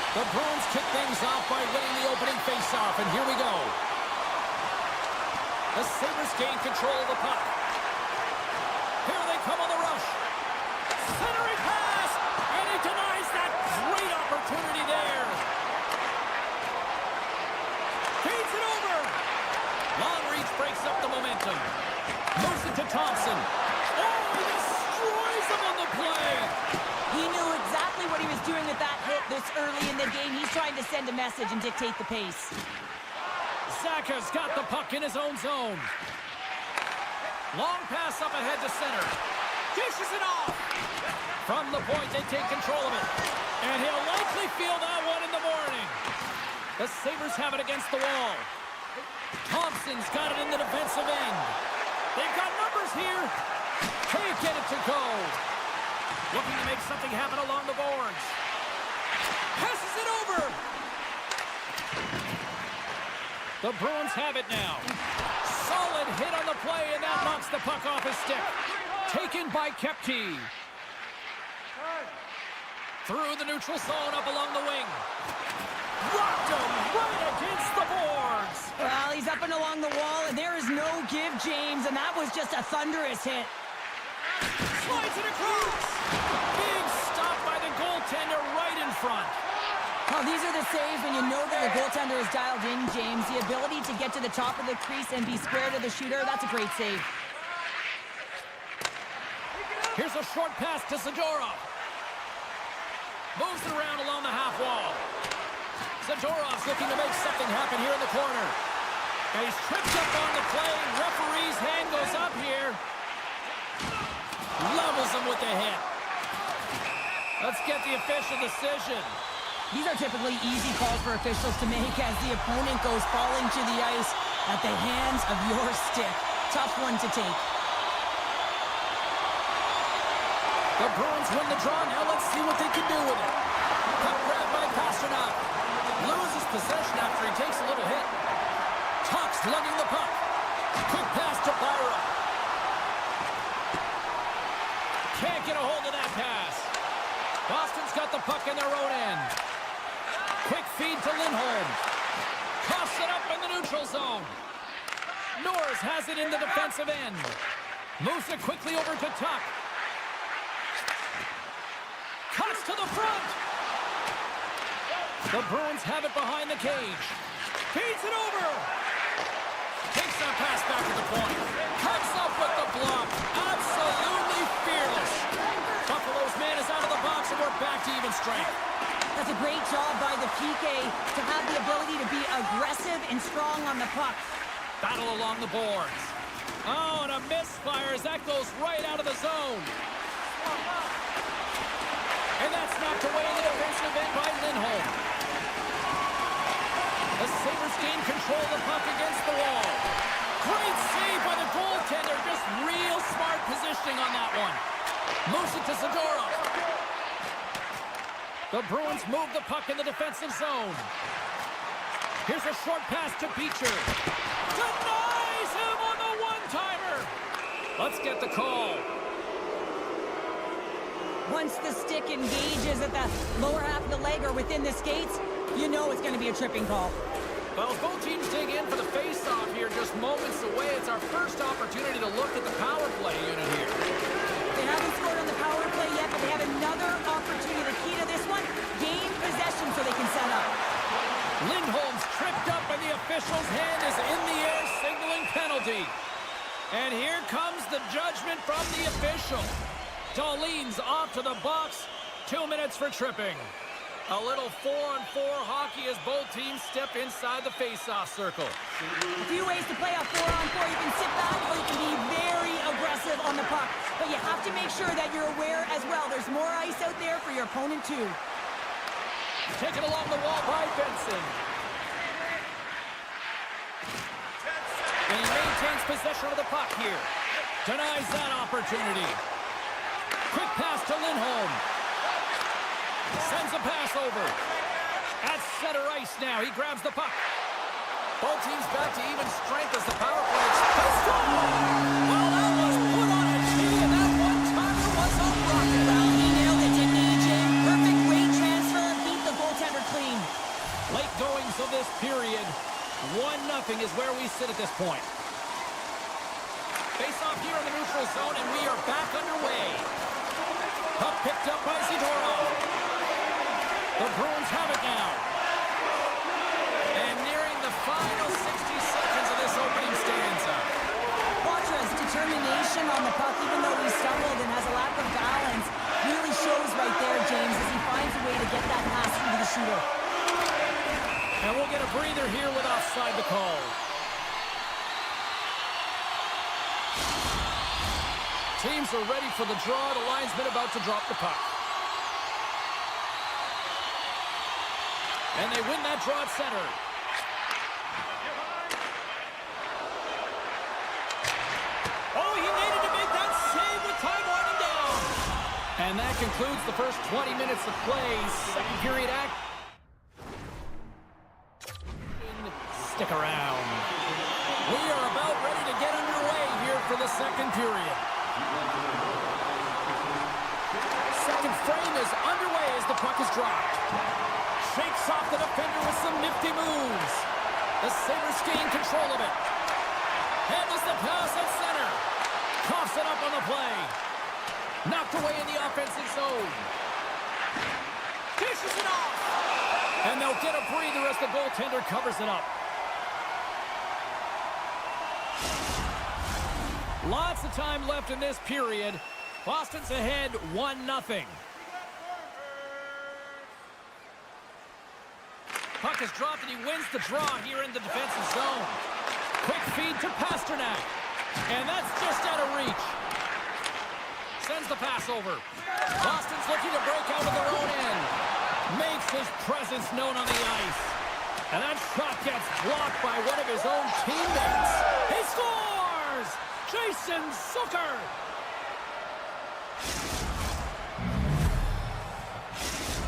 The Bruins kick things off by winning the opening faceoff, and here we go. The Sabres gain control of the puck. Here they come on the rush. Centering pass, and he denies that great opportunity there. Feeds it over. Long reach breaks up the momentum. Moves it to Thompson. Oh, he destroys him on the play. He knew exactly what he was doing with that hit this early in the game. He's trying to send a message and dictate the pace. Zaka's got the puck in his own zone. Long pass up ahead to center. Dishes it off. From the point, they take control of it. And he'll likely feel that one in the morning. The Sabres have it against the wall. Thompson's got it in the defensive end. They've got numbers here. Can't get it to go. Looking to make something happen along the boards. Passes it over. The Bruins have it now. Solid hit on the play, and that knocks the puck off his stick. Taken by Kepke. Through the neutral zone, up along the wing. Rocked him right against the boards. Well, he's up and along the wall, and there is no give, James, and that was just a thunderous hit. Slides it across. Big stop by the goaltender right in front. Well, these are the saves when you know that the goaltender is dialed in, James. The ability to get to the top of the crease and be square to the shooter, that's a great save. Here's a short pass to Zadorov. Moves it around along the half wall. Zadorov's looking to make something happen here in the corner. And he's tripped up on the play. Referee's hand goes up here. Levels him with the hit. Let's get the official decision. These are typically easy calls for officials to make as the opponent goes falling to the ice at the hands of your stick. Tough one to take. The Bruins win the draw. Now let's see what they can do with it. Puck grabbed by Pastrnak. Loses possession after he takes a little hit. Tuck's lugging the puck. Quick pass to Byron. Can't get a hold of that pass. Boston's got the puck in their own end. Quick feed to Lindholm. Toss it up in the neutral zone. Norris has it in the defensive end. Moves it quickly over to Tuck. Cuts to the front. The Bruins have it behind the cage. Feeds it over. Takes that pass back to the point. Cuts up with the block. Absolutely fearless. Buffalo's man is out of the box, and we're back to even strength. That's a great job by the PK to have the ability to be aggressive and strong on the puck. Battle along the boards. Oh, and a misfire as that goes right out of the zone. And that's knocked away in the defensive end by Lindholm. The Sabres gain control of the puck against the wall. Great save by the goaltender. Just real smart positioning on that one. Moves it to Zadorov. The Bruins move the puck in the defensive zone. Here's a short pass to Beecher. Denies him on the one-timer. Let's get the call. Once the stick engages at the lower half of the leg or within the skates, you know it's going to be a tripping call. Well, both teams dig in for the face-off here just moments away. It's our first opportunity to look at the power play unit here. They haven't scored on the power play yet, but they have another opportunity. The key to this one, gain possession so they can set up. Lindholm's tripped up and the official's hand is in the air signaling penalty. And here comes the judgment from the official. Dahlin's off to the box. 2 minutes for tripping. A little 4-on-4 hockey as both teams step inside the face-off circle. A few ways to play a 4-on-4. You can sit back or you can be very aggressive on the puck. But you have to make sure that you're aware as well. There's more ice out there for your opponent too. Taken along the wall by Benson. And he maintains possession of the puck here. Denies that opportunity. Quick pass to Lindholm. Sends a pass over. At center ice now. He grabs the puck. Both teams back to even strength as the power play expands. Well, that was put on a tee, and that one-timer was a rocket. Well, he nailed it, didn't he, Jim? Perfect weight transfer. Beat the goaltender clean. Late goings of this period. 1-0 is where we sit at this point. Face off here in the neutral zone, and we are back underway. Puck picked up by Zadorov. The Bruins have it now. And nearing the final 60 seconds of this opening stanza. Quatra's determination on the puck, even though he stumbled and has a lack of balance, really shows right there, James, as he finds a way to get that pass through the shooter. And we'll get a breather here with offside the call. Teams are ready for the draw. The linesman about to drop the puck. And they win that draw at center. Oh, he needed to make that save with time winding down. And that concludes the first 20 minutes of play. Second period act. Stick around. We are about ready to get underway here for the second period. Second frame is underway as the puck is dropped. Shakes off the defender with some nifty moves. The Sabres gain control of it. Handles the pass at center. Coughs it up on the play. Knocked away in the offensive zone. Dishes it off. And they'll get a breather as the goaltender covers it up. Lots of time left in this period. Boston's ahead 1-0. Puck is dropped and he wins the draw here in the defensive zone. Quick feed to Pasternak. And that's just out of reach. Sends the pass over. Boston's looking to break out of their own end. Makes his presence known on the ice. And that shot gets blocked by one of his own teammates. He scores! Jason Zucker!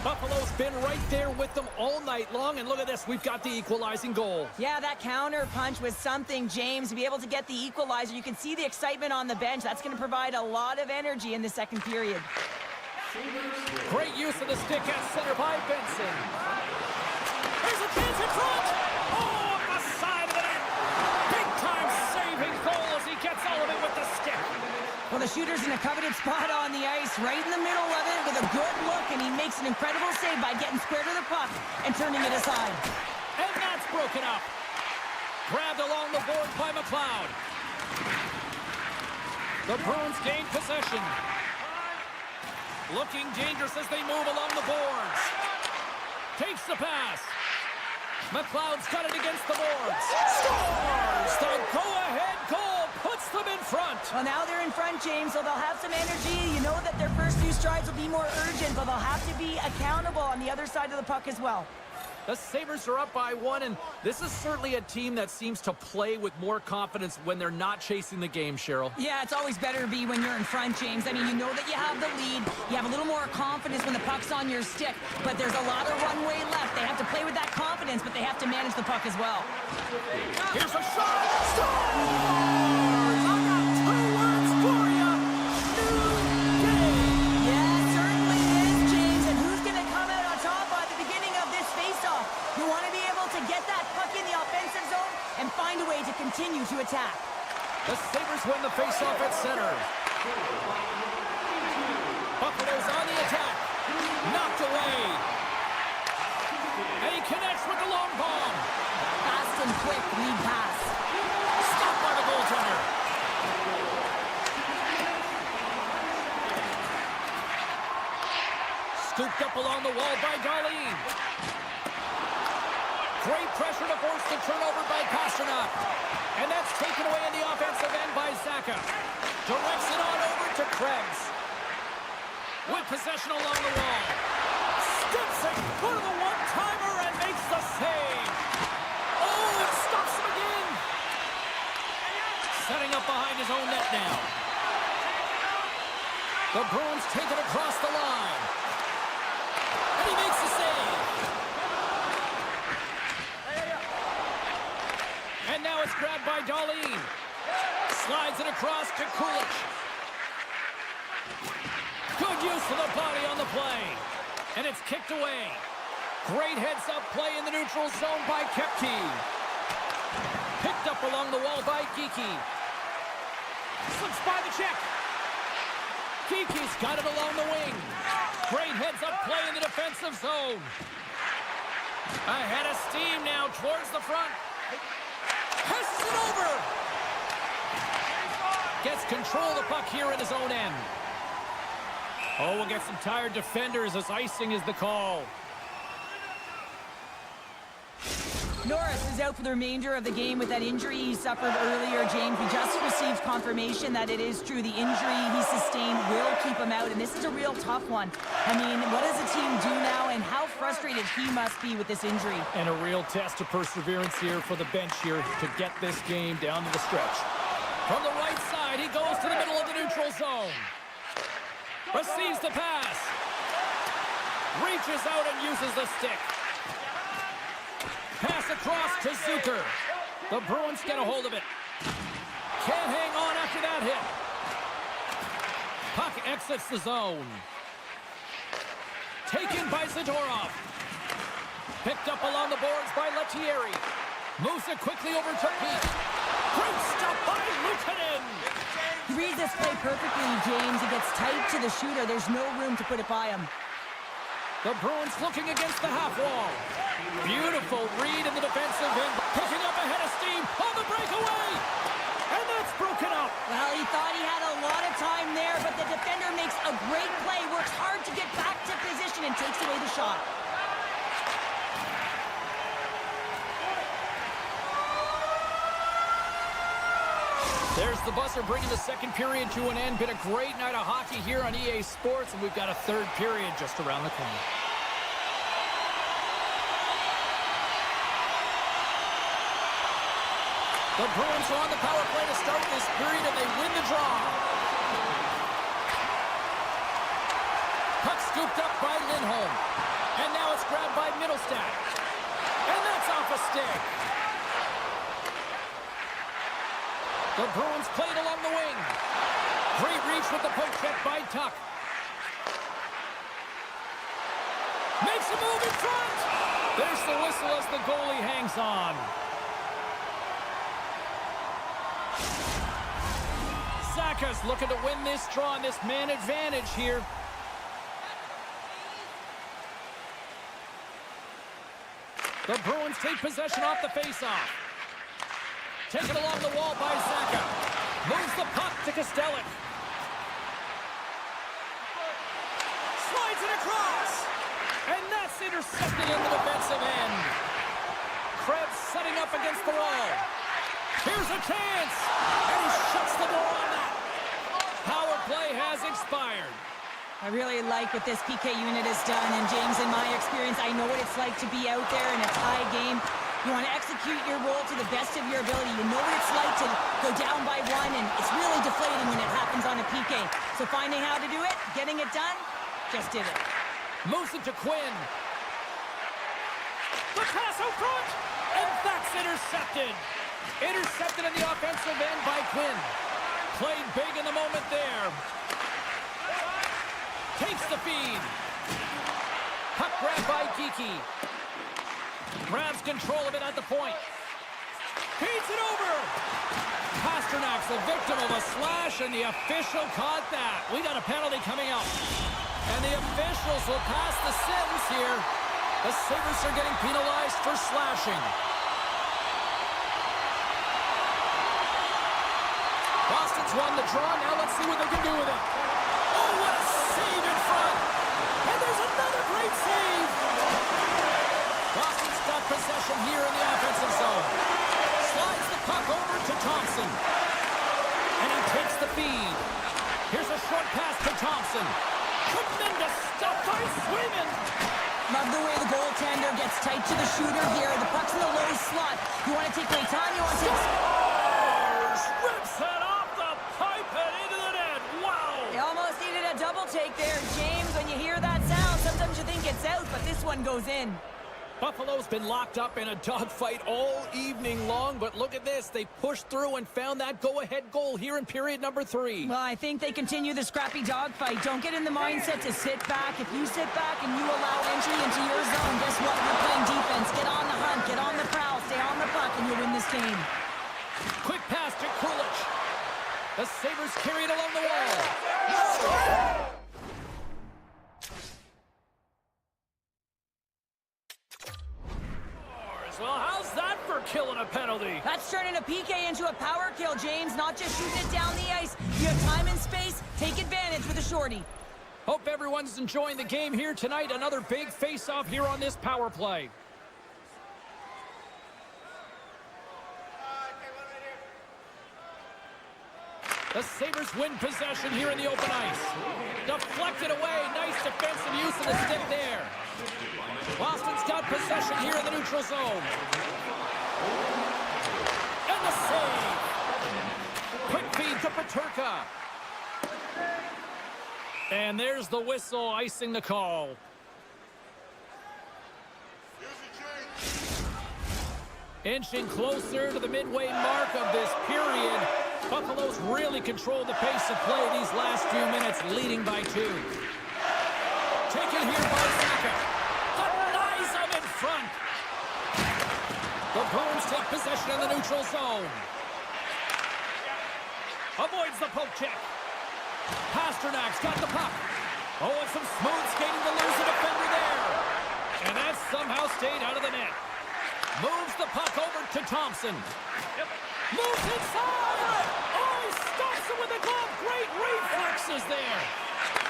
Buffalo's been right there with them all night long, and look at this, we've got the equalizing goal. Yeah, that counter punch was something, James. To be able to get the equalizer, you can see the excitement on the bench. That's going to provide a lot of energy in the second period. Great use of the stick at center by Benson. There's a chance in front! Oh, on the side of the net! Big-time saving goal as he gets all of it with the stick. Well, the shooter's in a coveted spot on the ice, right in the middle of it with a good look, and he makes an incredible save by getting square to the puck and turning it aside. And that's broken up. Grabbed along the board by McLeod. The Bruins gain possession. Looking dangerous as they move along the boards. Takes the pass. McLeod's got it against the boards. Scores! The go-ahead goal puts them in front. Well, now they're in front, James, so they'll have some energy. You know that their first few strides will be more urgent, but they'll have to be accountable on the other side of the puck as well. The Sabres are up by 1, and this is certainly a team that seems to play with more confidence when they're not chasing the game, Cheryl. Yeah, it's always better to be when you're in front, James. I mean, you know that you have the lead. You have a little more confidence when the puck's on your stick, but there's a lot of runway left. They have to play with that confidence, but they have to manage the puck as well. Here's a shot! Scores! I got 2 words for you! New day! Yeah, it certainly is, James. And who's going to come out on top at the beginning of this face-off? You want to be able to get that puck in the offensive zone and find a way to continue to attack. The Sabres win the face-off at center. Buffalo's on the attack. Knocked away. And he connects with the long bomb. Fast and quick lead pass. Stopped by the goaltender. Scooped up along the wall by Darlene. Great pressure to force the turnover by Pasternak. And that's taken away in the offensive end by Zaka. Directs it on over to Krebs. With possession along the wall. Steps in front of the one-timer and makes the save. Oh, it stops him again. Setting up behind his own net now. The Bruins take it across the line. And he makes the save. And now it's grabbed by Darlene. Slides it across to Kulich. Good use of the body on the play. And it's kicked away. Great heads-up play in the neutral zone by Kepke. Picked up along the wall by Geekie. Slips by the check. Geekie's got it along the wing. Great heads-up play in the defensive zone. Ahead of steam now towards the front. Passes it over. Gets control of the puck here in his own end. Oh, we'll get some tired defenders as icing is the call. Norris is out for the remainder of the game with that injury he suffered earlier, James. We just received confirmation that it is true. The injury he sustained will keep him out, and this is a real tough one. I mean, what does the team do now, and how frustrated he must be with this injury? And a real test of perseverance here for the bench here to get this game down to the stretch. From the right side, he goes to the middle of the neutral zone. Receives the pass. Reaches out and uses the stick. Pass across to Zucker. The Bruins get a hold of it. Can't hang on after that hit. Puck exits the zone. Taken by Zadorov. Picked up along the boards by Lettieri. Moves it quickly over to Pete. Great stop by Luukkonen. He reads this play perfectly, James. He gets tight to the shooter. There's no room to put it by him. The Bruins looking against the half wall. Beautiful read in the defensive end. Picking up ahead of steam on the breakaway. And that's broken up. Well, he thought he had a lot of time there, but the defender makes a great play, works hard to get back to position, and takes away the shot. There's the buzzer bringing the second period to an end. Been a great night of hockey here on EA Sports, and we've got a third period just around the corner. The Bruins are on the power play to start this period, and they win the draw. Puck scooped up by Lindholm. And now it's grabbed by Middlestat. And that's off a stick. The Bruins played along the wing. Great reach with the poke check by Tuck. Makes a move in front. There's the whistle as the goalie hangs on. Saka's looking to win this draw on this man advantage here. The Bruins take possession off the faceoff. Taken along the wall by Saka. Moves the puck to Kostelic. Slides it across. And that's intercepted in the defensive end. Krebs setting up against the wall. Here's a chance. And he shuts the door on that. Power play has expired. I really like what this PK unit has done. And James, in my experience, I know what it's like to be out there in a tie game. You want to execute your role to the best of your ability. You know what it's like to go down by one, and it's really deflating when it happens on a PK. So finding how to do it, getting it done, just did it. Moves it to Quinn. The pass out front, and that's intercepted. Intercepted in the offensive end by Quinn. Played big in the moment there. Takes the feed. Puck grab by Geekie. Grabs control of it at the point. Feeds it over. Pasternak's the victim of a slash, and the official caught that. We got a penalty coming up. And the officials will pass the sentence here. The Sabres are getting penalized for slashing. Boston's won the draw. Now let's see what they can do with it. Oh, what a save in front. And there's another great save. Boston's got possession here in the offensive zone. Slides the puck over to Thompson. And he takes the feed. Here's a short pass to Thompson. Tremendous stuff by Swayman. Love the way the goaltender gets tight to the shooter here. The puck's in the low slot. You want to take away time, you want to take... Rips it off the pipe and into the net. Wow! You almost needed a double take there, James. When you hear that sound, sometimes you think it's out, but this one goes in. Buffalo's been locked up in a dogfight all evening long, but look at this. They pushed through and found that go-ahead goal here in period number 3. Well, I think they continue the scrappy dogfight. Don't get in the mindset to sit back. If you sit back and you allow entry into your zone, guess what? You're playing defense. Get on the hunt, get on the prowl, stay on the puck, and you'll win this game. Quick pass to Kulich. The Sabres carry it along the wall. Well, how's that for killing a penalty? That's turning a PK into a power kill, James. Not just shooting it down the ice. You have time and space. Take advantage with a shorty. Hope everyone's enjoying the game here tonight. Another big face-off here on this power play. The Sabres win possession here in the open ice. Deflected away. Nice defensive use of the stick there. Boston's got possession here in the neutral zone. And the save. Quick feed to Peterka. And there's the whistle icing the call. Inching closer to the midway mark of this period. Buffalo's really controlled the pace of play these last few minutes, leading by 2. Taken here by Saka. Denies him in front. The Bruins take possession in the neutral zone. Avoids the poke check. Pasternak's got the puck. Oh, and some smooth skating to lose a defender there. And that somehow stayed out of the net. Moves the puck over to Thompson. Moves inside! Oh, he stops it with a glove. Great reflexes there.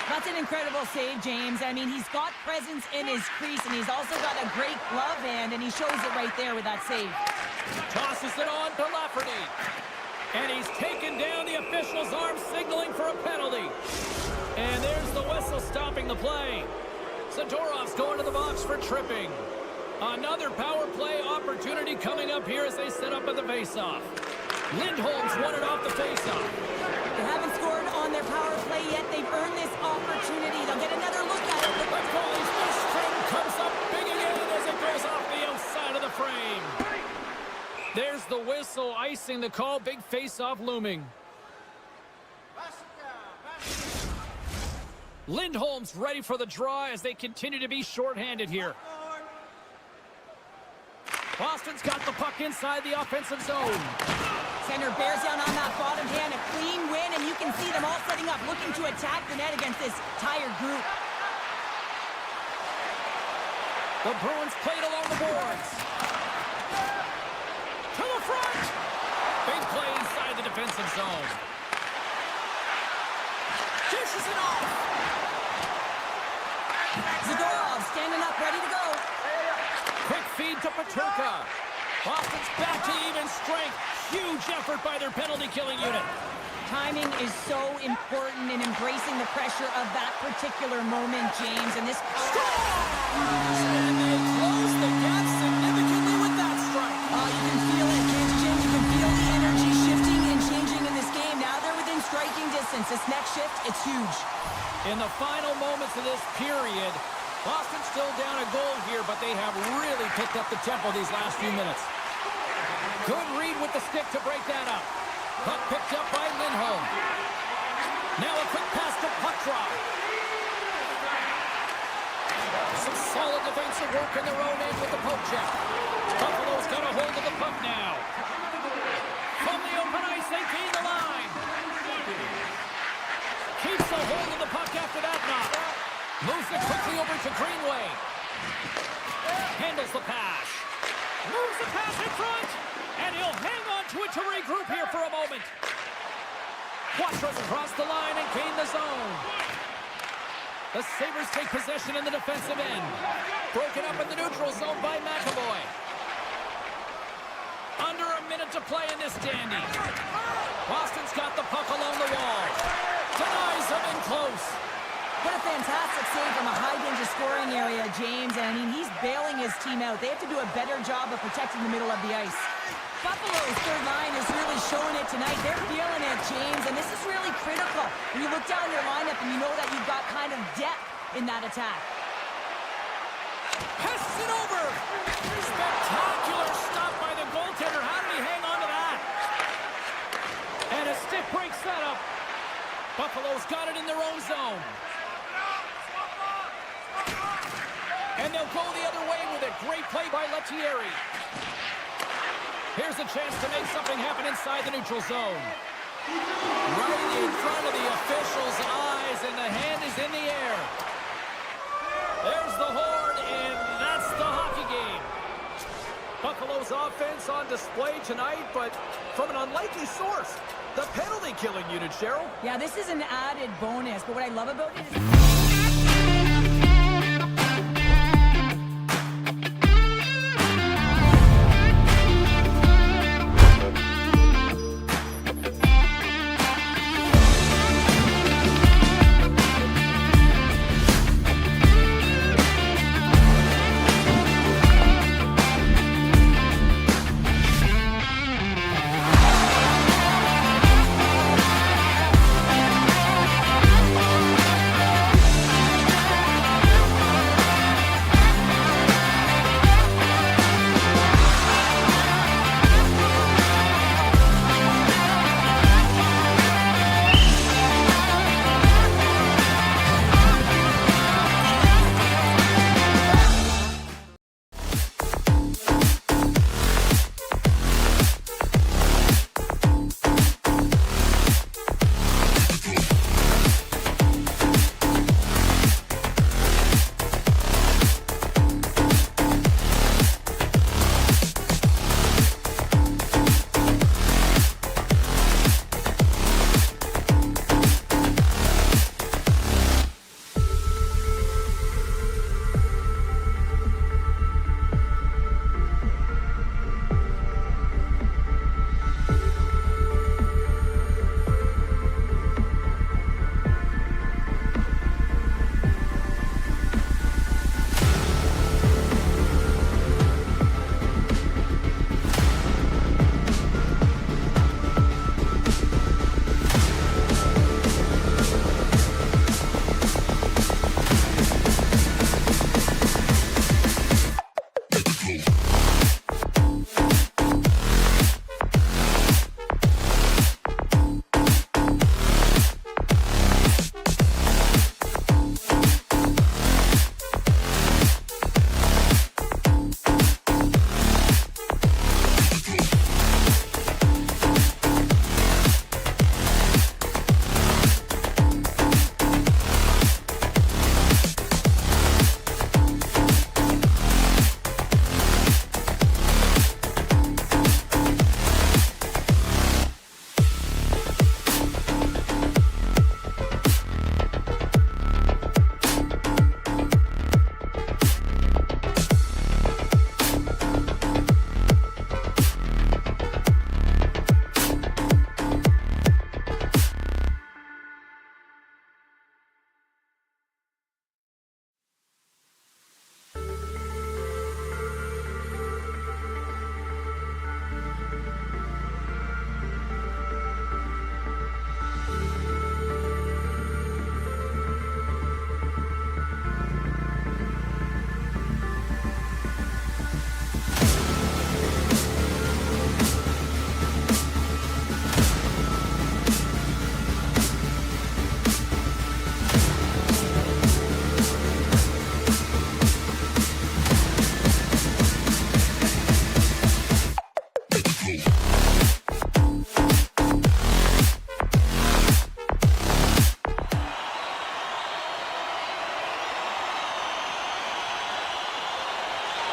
That's an incredible save, James. I mean, he's got presence in his crease, and he's also got a great glove hand, and he shows it right there with that save. Tosses it on to Lafferty. And he's taken down the official's arm, signaling for a penalty. And there's the whistle stopping the play. Zadorov's going to the box for tripping. Another power play opportunity coming up here as they set up at the faceoff. Lindholm's won it off the faceoff. They haven't scored on their power play yet. They've earned this opportunity. They'll get another look facing the call. Big face-off looming. Lindholm's ready for the draw as they continue to be shorthanded here. Boston's got the puck inside the offensive zone. Center bears down on that bottom hand. A clean win, and you can see them all setting up, looking to attack the net against this tired group. The Bruins played along the boards. To the front. Big play inside the defensive zone. Dishes it off. Zadorov standing up, ready to go. Quick feed to Peterka. Boston's back to even strength. Huge effort by their penalty-killing unit. Timing is so important in embracing the pressure of that particular moment, James. And this... And they close the gap significantly with that strike. You can feel it, Jim. You can feel the energy shifting and changing in this game. Now they're within striking distance. This next shift, it's huge. In the final moments of this period, Boston's still down a goal here, but they have really picked up the tempo these last few minutes. Good read with the stick to break that up. Puck picked up by Lindholm. Now a quick pass to Puckdraw. Some solid defensive work in their own end with the poke check. Buffalo's got a hold of the puck now. From the open ice, they gain the line. Keeps a hold of the puck after that knock. Moves it quickly over to Greenway. Handles the pass. Moves the pass in front. And he'll hang on to it to regroup here for a moment. Quattro's across the line and gain the zone. The Sabres take possession in the defensive end. Broken up in the neutral zone by McAvoy. Under a minute to play in this dandy. Boston's got the puck along the wall. Denies him in close. What a fantastic save from a high-danger scoring area, James. And I mean, he's bailing his team out. They have to do a better job of protecting the middle of the ice. Buffalo's third line is really showing it tonight. They're feeling it, James, and this is really critical. When you look down your lineup and you know that you've got kind of depth in that attack. Passes it over. Spectacular stop by the goaltender. How did he hang on to that? And a stick breaks that up. Buffalo's got it in their own zone. And they'll go the other way with it. Great play by Lettieri. Here's a chance to make something happen inside the neutral zone. Right in front of the officials' eyes, and the hand is in the air. There's the horn, and that's the hockey game. Buffalo's offense on display tonight, but from an unlikely source. The penalty-killing unit, Cheryl. Yeah, this is an added bonus, but what I love about it is...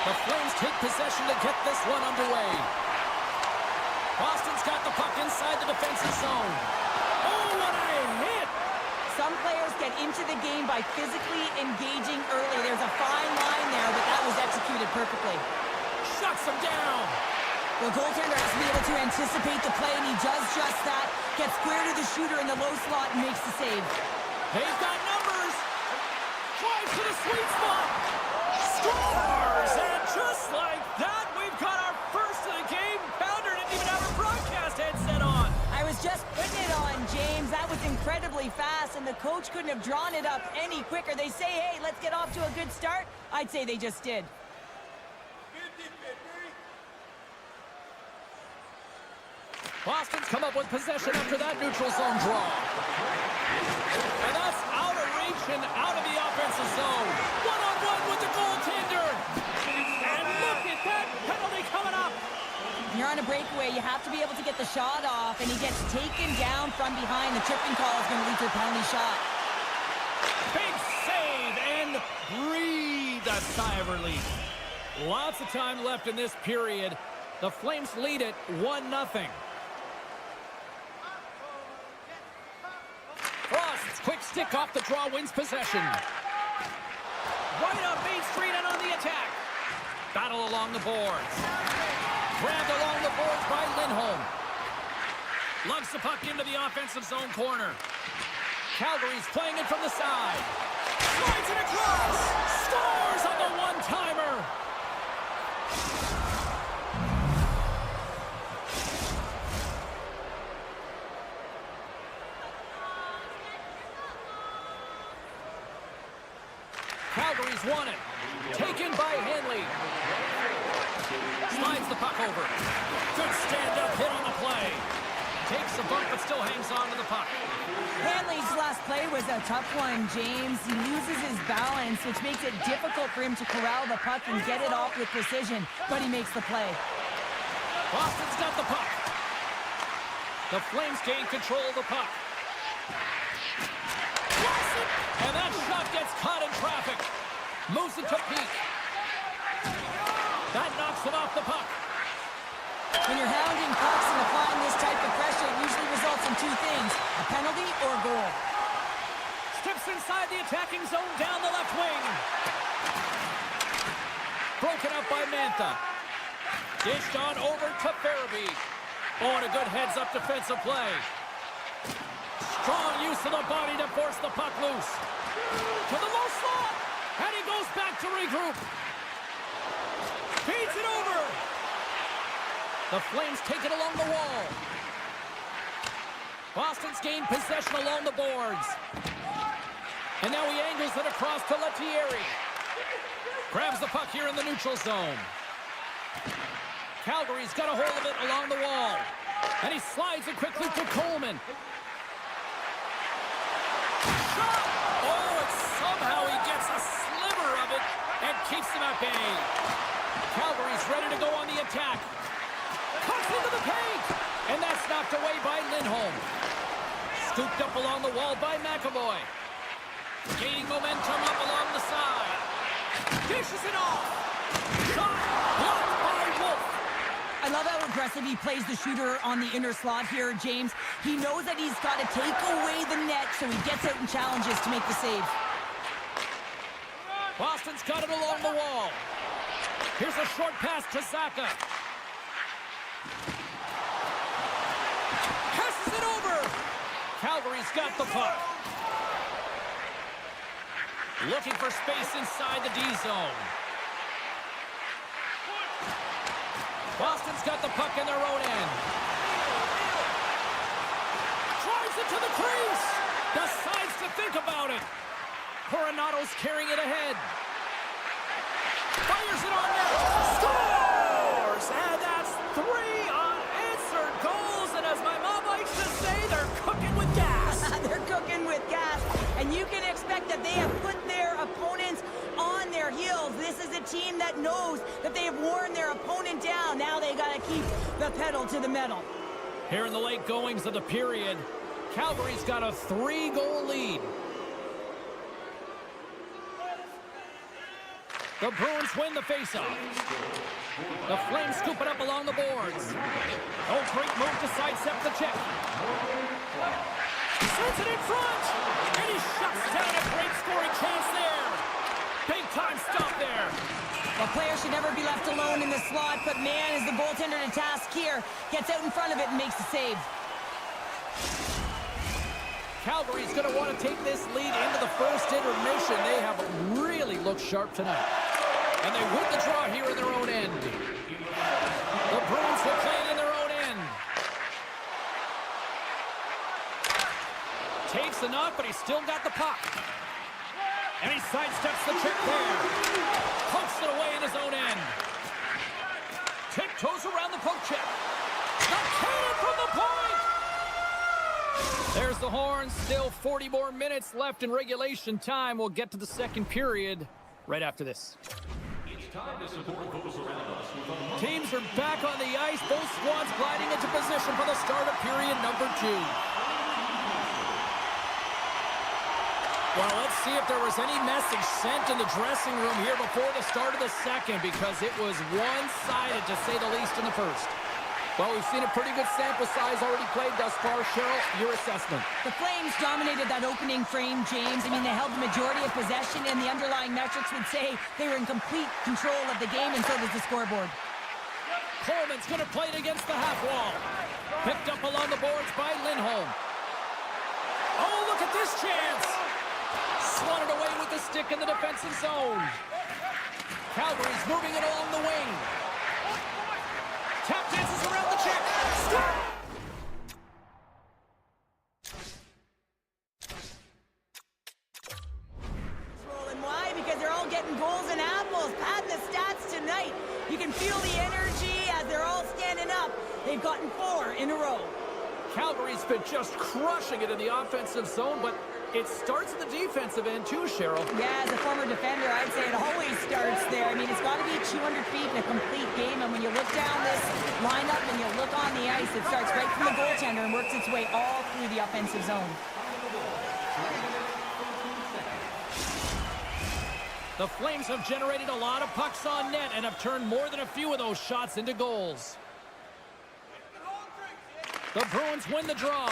The Flames take possession to get this one underway. Boston's got the puck inside the defensive zone. Oh, what a hit! Some players get into the game by physically engaging early. There's a fine line there, but that was executed perfectly. Shuts him down. The goaltender has to be able to anticipate the play, and he does just that. Gets square to the shooter in the low slot and makes the save. They've got numbers. Drives to the sweet spot. Scores! And just like that, we've got our first of the game. Pounder didn't even have her broadcast headset on. I was just putting it on, James. That was incredibly fast, and the coach couldn't have drawn it up any quicker. They say, hey, let's get off to a good start. I'd say they just did. Boston's come up with possession after that neutral zone draw. And that's out of reach and out of the offensive zone. One-on-one with the goaltender. And look at that penalty coming up. When you're on a breakaway, you have to be able to get the shot off, and he gets taken down from behind. The tripping call is going to lead to a penalty shot. Big save and breathe a sigh of relief. Lots of time left in this period. The Flames lead it 1-0. Frost's quick stick off the draw wins possession. Right up Main Street and on the attack. Battle along the boards. Grabbed along the boards by Lindholm. Lugs the puck into the offensive zone corner. Calgary's playing it from the side. Slides it across. Scores on the one-timer. Calgary's won it. Taken by Henley. Slides the puck over. Good stand-up hit on the play. Takes a bump but still hangs on to the puck. Hanley's last play was a tough one, James. He loses his balance, which makes it difficult for him to corral the puck and get it off with precision, but he makes the play. Boston's got the puck. The Flames gain control of the puck. And that shot gets caught in traffic. Moves it to Peak. That knocks him off the puck. When you're hounding pucks and applying this type of pressure, it usually results in two things, a penalty or a goal. Steps inside the attacking zone down the left wing. Broken up by Mantha. Dished on over to Farabee. Oh, and a good heads-up defensive play. Strong use of the body to force the puck loose. To the low slot. And he goes back to regroup. Feeds it over. The Flames take it along the wall. Boston's gained possession along the boards. And now he angles it across to Lettieri. Grabs the puck here in the neutral zone. Calgary's got a hold of it along the wall. And he slides it quickly to Coleman. Shot! Oh, and somehow he gets a sliver of it and keeps them at bay. Calgary's ready to go on the attack. Cuts into the paint! And that's knocked away by Lindholm. Scooped up along the wall by McAvoy. Gaining momentum up along the side. Dishes it off. Shot blocked by Wolf. I love how aggressive he plays the shooter on the inner slot here, James. He knows that he's got to take away the net, so he gets out and challenges to make the save. Boston's got it along the wall. Here's a short pass to Zaka. Passes it over. Calgary's got the puck. Looking for space inside the D zone. Boston's got the puck in their own end. Drives it to the crease. Decides to think about it. Coronado's carrying it ahead. Fires it on net. Scores! And that's 3 unanswered goals. And as my mom likes to say, they're cooking with gas. They're cooking with gas. And you can expect that they have put their opponents on their heels. This is a team that knows that they have worn their opponent down. Now they got to keep the pedal to the metal. Here in the late goings of the period, Calgary's got a 3-goal lead. The Bruins win the faceoff. The Flames scoop it up along the boards. Oh, great move to sidestep the check. Sends it in front. And he shuts down a great scoring chance there. Big time stop there. The player should never be left alone in the slot, but man, is the goaltender to task here. Gets out in front of it and makes the save. Calgary's going to want to take this lead into the first intermission. They have really looked sharp tonight. And they win the draw here in their own end. The Bruins will play it in their own end. Takes the knock, but he's still got the puck. And he sidesteps the trick there. Pokes it away in his own end. Tiptoes around the poke check. The cannon from the point! There's the horn. Still 40 more minutes left in regulation time. We'll get to the second period right after this. Teams are back on the ice. Both squads gliding into position for the start of period number 2. Well, let's see if there was any message sent in the dressing room here before the start of the second, because it was one-sided, to say the least, in the first. Well, we've seen a pretty good sample size already played thus far. Cheryl, your assessment. The Flames dominated that opening frame, James. I mean, they held the majority of possession, and the underlying metrics would say they were in complete control of the game, and so does the scoreboard. Coleman's going to play it against the half wall. Picked up along the boards by Lindholm. Oh, look at this chance! Swatted away with the stick in the defensive zone. Calgary's moving it along the wing. Tap dances around the check. Score! Rolling. Why? Because they're all getting goals and apples. Padding the stats tonight. You can feel the energy as they're all standing up. They've gotten 4 in a row. Calgary's been just crushing it in the offensive zone, but it starts in the defensive end too, Cheryl. Yeah, as a former defender, I'd say it always starts there. I mean, it's got to be 200 feet in a complete game, and when you look down this lineup and you look on the ice, it starts right from the goaltender and works its way all through the offensive zone. The Flames have generated a lot of pucks on net and have turned more than a few of those shots into goals. The Bruins win the draw.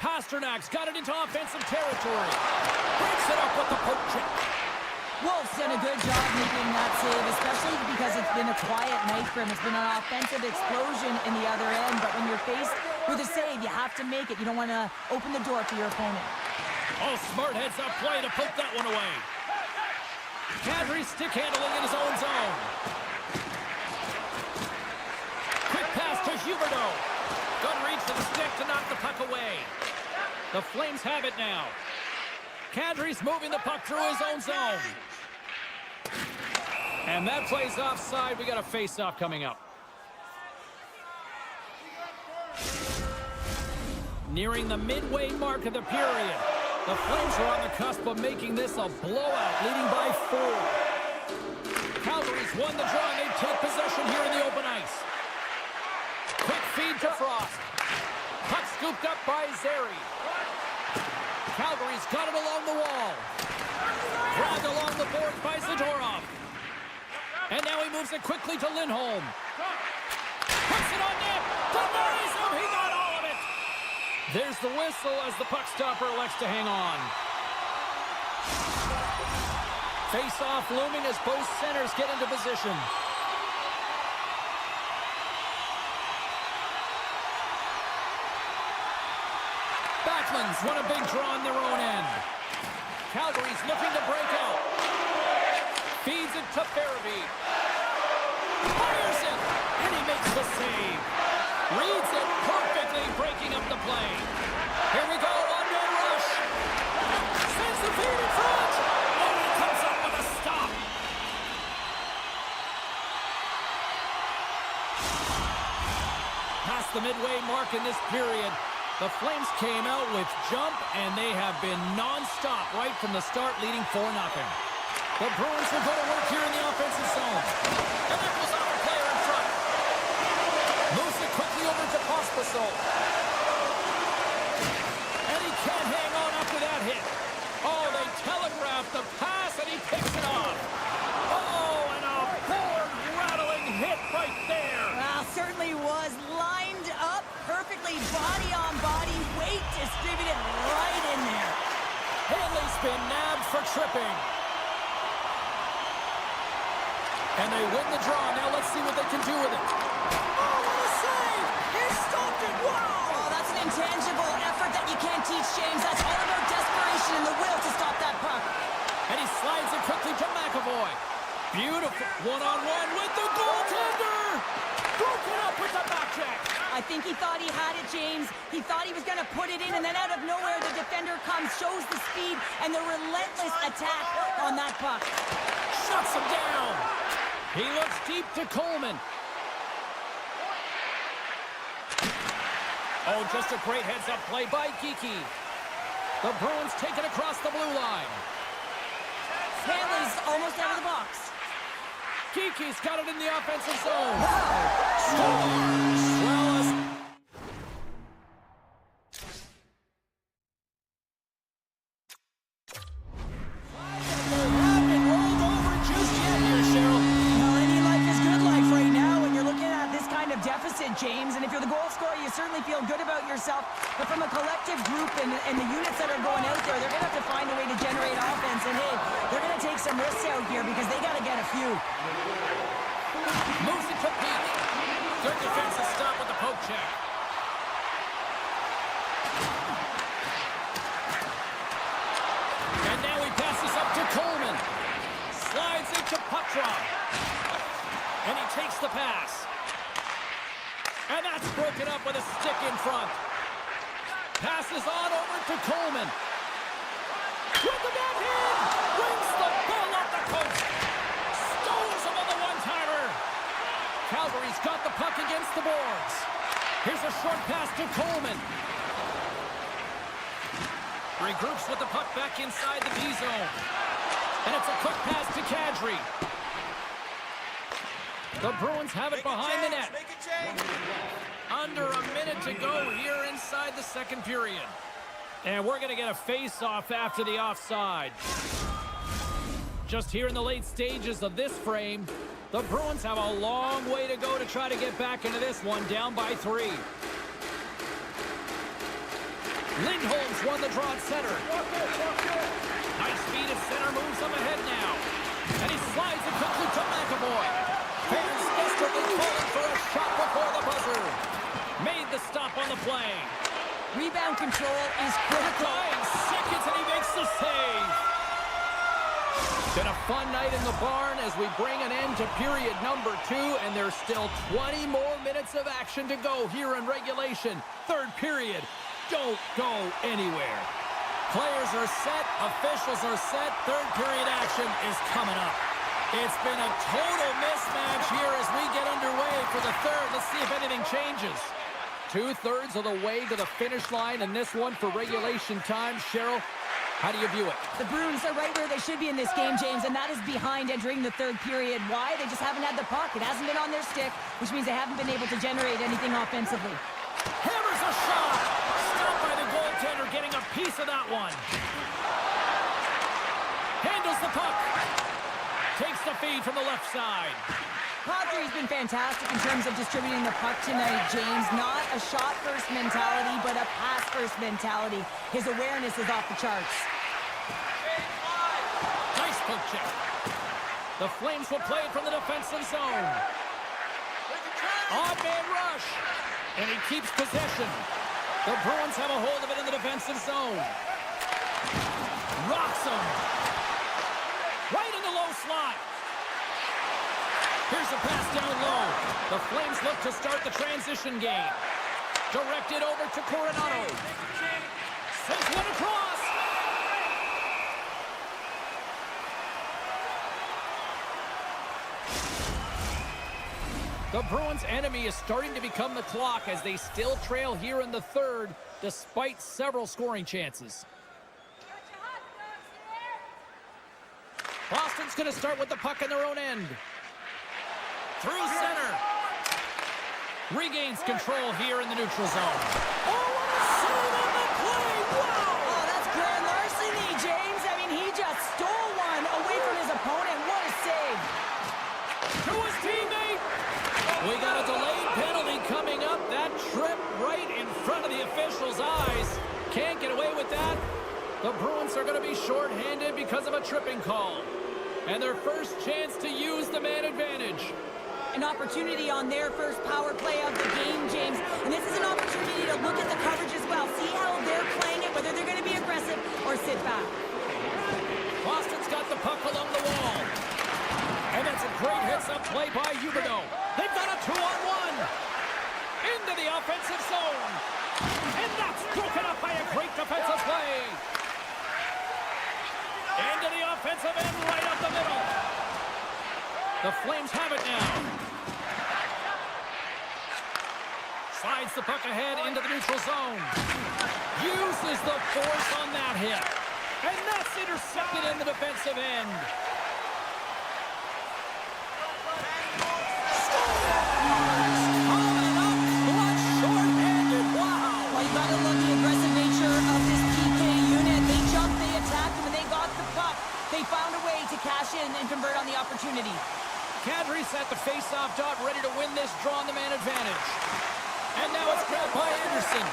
Pasternak's got it into offensive territory. Breaks it up with the poke check. Wolf's done a good job making that save, especially because it's been a quiet night for him. It's been an offensive explosion in the other end, but when you're faced with a save, you have to make it. You don't want to open the door for your opponent. Oh, smart heads up play to poke that one away. Kadri stick handling in his own zone. Quick pass to Huberdeau. Good reach to the stick to knock the puck away. The Flames have it now. Kadri's moving the puck through his own zone. And that play's offside. We got a face-off coming up. Nearing the midway mark of the period. The Flames are on the cusp of making this a blowout, leading by 4. Calgary's won the draw, and they take possession here in the open ice. Quick feed to Frost. Puck scooped up by Zary. Calgary's got it along the wall. Grabbed along the boards by Zadorov. And now he moves it quickly to Lindholm. Puts it on net. Denies him. He got all of it. There's the whistle as the puck stopper elects to hang on. Face-off looming as both centers get into position. Backlund's won a big draw on their own end. Calgary's looking to break out. Feeds it to Farabee. Fires it, and he makes the save. Reads it perfectly, breaking up the play. Here we go, one-man rush. Sends the feed in front. Oh, he comes up with a stop. Past the midway mark in this period, the Flames came out with jump, and they have been non-stop right from the start, leading 4-0. The Bruins will go to work here in the offensive zone. And that goes off a player in front. Moves it quickly over to Pospisil. And he can't hang on after that hit. Oh, they telegraphed the pass, pass, and he picks it off. Oh, and a board-rattling hit right there. Well, certainly was lined up perfectly, body on body, weight distributed right in there. Haley's been nabbed for tripping. And they win the draw. Now let's see what they can do with it. Oh, what a save! He stopped it! Wow! Oh, that's an intangible effort that you can't teach, James. That's all about desperation and the will to stop that puck. And he slides it quickly to McAvoy. Beautiful one-on-one with the goaltender. Broken up with the back check. I think he thought he had it, James. He thought he was going to put it in, and then out of nowhere, the defender comes, shows the speed, and the relentless attack on that puck. Shuts him down. He looks deep to Coleman. Oh, just a great heads-up play by Geekie. The Bruins take it across the blue line. Haley's almost out of the box. Geekie's got it in the offensive zone. Scores! James, and if you're the goal scorer, you certainly feel good about yourself, but from a collective group and the units that are going out there, they're going to have to find a way to generate offense, and hey, they're going to take some risks out here because they got to get a few. Moves it to Pete. Good defensive stop with the poke check. And now he passes up to Coleman. Slides into puck drop. And he takes the pass. And that's broken up with a stick in front. Passes on over to Coleman. With the backhand! Brings the ball up the coast. Stones him on the one-timer. Calgary's got the puck against the boards. Here's a short pass to Coleman. Regroups with the puck back inside the D zone. And it's a quick pass to Kadri. The Bruins have it behind the net. Under a minute to go here inside the second period. And we're going to get a face-off after the offside. Just here in the late stages of this frame, the Bruins have a long way to go to try to get back into this one, down by 3. Lindholm's won the draw at center. Nice speed at center, moves up ahead now. And he slides it quickly to McAvoy. Fans desperately calling for a shot before the buzzer. Made the stop on the play. Rebound control is critical. 9 seconds and he makes the save. Been a fun night in the barn as we bring an end to period number 2, and there's still 20 more minutes of action to go here in regulation. Third period. Don't go anywhere. Players are set, officials are set, third period action is coming up. It's been a total mismatch here as we get underway for the third. Let's see if anything changes. 2/3 of the way to the finish line in this one for regulation time. Cheryl, how do you view it? The Bruins are right where they should be in this game, James, and that is behind entering the third period. Why? They just haven't had the puck. It hasn't been on their stick, which means they haven't been able to generate anything offensively. Hammers a shot. Stopped by the goaltender, getting a piece of that one. Handles the puck. Takes the feed from the left side. Padre's been fantastic in terms of distributing the puck tonight, James. Not a shot-first mentality, but a pass-first mentality. His awareness is off the charts. Nice poke check. The Flames will play it from the defensive zone. Odd man rush. And he keeps possession. The Bruins have a hold of it in the defensive zone. Rocks him. Right in the low slot. Here's a pass down low. The Flames look to start the transition game. Directed over to Coronado. Sends one across. The Bruins' enemy is starting to become the clock as they still trail here in the third, despite several scoring chances. Boston's going to start with the puck in their own end. Through center. Regains control here in the neutral zone. Oh, what a save on the play! Wow! Oh, that's grand larceny, James. I mean, he just stole one away official's eyes. Can't get away with that. The Bruins are going to be shorthanded because of a tripping call. And their first chance to use the man advantage. An opportunity on their first power play of the game, James. And this is an opportunity to look at the coverage as well. See how they're playing it, whether they're going to be aggressive or sit back. Boston's got the puck along the wall. And that's a great hits-up play by Huberdeau. They've got a 2-on-1. Into the offensive zone. And that's broken up by a great defensive play. Into the offensive end, right up the middle. The Flames have it now. Slides the puck ahead into the neutral zone. Uses the force on that hit. And that's intercepted in the defensive end. Coming up, clutch, short-handed. Wow. Well, you got to love the aggressive nature of this PK unit. They jumped, they attacked, and when they got the puck, they found a way to cash in and convert on the opportunity. Kadri's at the face-off dot, ready to win this draw on the man advantage. And now it's grabbed by Anderson.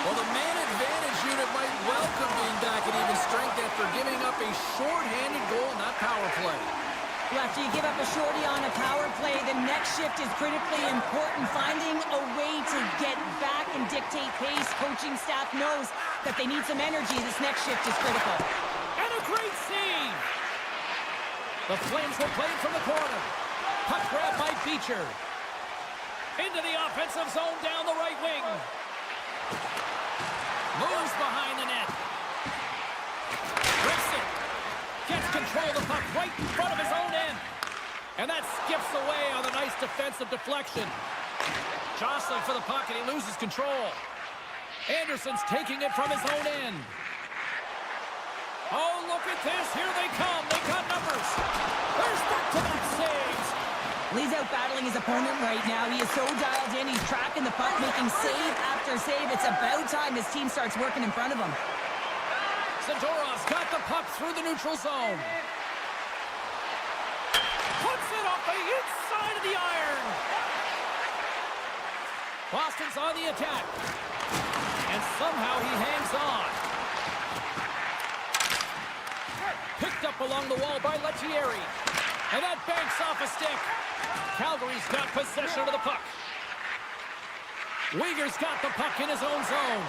Well, the man advantage unit might welcome being back at even strength after giving up a short-handed goal in that power play. Well, after you give up a shorty on a power play, the next shift is critically important. Finding a way to get back and dictate pace. Coaching staff knows that they need some energy. This next shift is critical. And a great save. The Flames will play it from the corner. Puck grab by Beecher. Into the offensive zone down the right wing. Moves behind the net. Rips it. Gets control of the puck right in front of his own end. And that skips away on a nice defensive deflection. Jostling for the puck and he loses control. Anderson's taking it from his own end. Oh, look at this. Here they come. They got numbers. There's back-to-back saves. Lee's out battling his opponent right now. He is so dialed in. He's tracking the puck, making save after save. It's about time his team starts working in front of him. Zadorov's got the puck through the neutral zone. Puts it off the inside of the iron. Boston's on the attack. And somehow he hangs on. Picked up along the wall by Lettieri. And that banks off a stick. Calgary's got possession of the puck. Uyghur's got the puck in his own zone.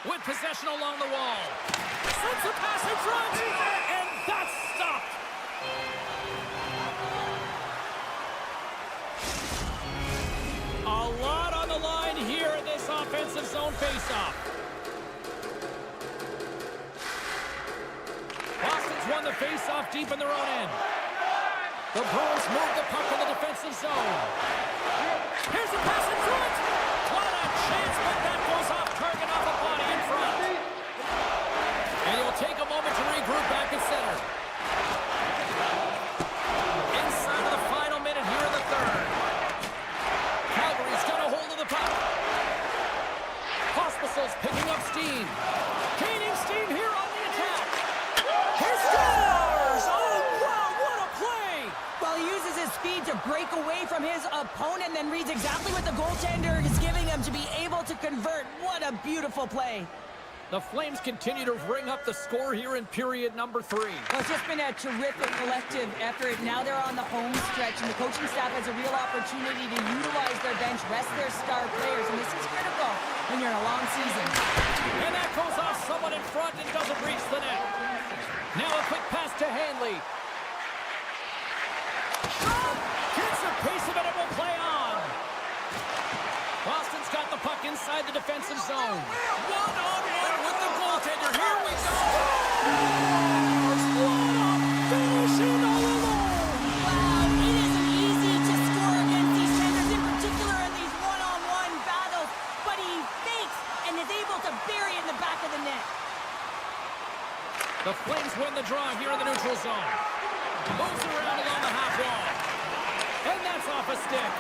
With possession along the wall. Sends a pass in front. And that's stopped. A lot on the line here in this offensive zone faceoff. Boston's won the faceoff deep in their own end. The Bruins move the puck in the defensive zone. Here's the pass in front. What a chance, but that goes off target off a body in front. And he'll take a moment to regroup back at center. Inside of the final minute here in the third. Calgary's got a hold of the puck. Hospital's picking up steam. Gaining steam here on the attack. He scores! Oh, wow, what a play! Well, he uses his speed to break away from his opponent, then reads exactly what the goaltender is giving him to be able to convert. What a beautiful play. The Flames continue to ring up the score here in period number 3. Well, it's just been a terrific collective effort. Now they're on the home stretch, and the coaching staff has a real opportunity to utilize their bench, rest their star players, and this is critical when you're in a long season. And that goes off someone in front and doesn't reach the net. Now a quick pass to Hanley. Gets a piece of it and will play on. Boston's got the puck inside the defensive zone. One-on-one with the goaltender. Here we go. Finishing all alone. Wow, it isn't easy to score against these centers, in particular in these one-on-one battles, but he fakes and is able to bury it in the back of the net. The Flames win the draw here in the neutral zone. Moves around along the half wall. And that's off a stick.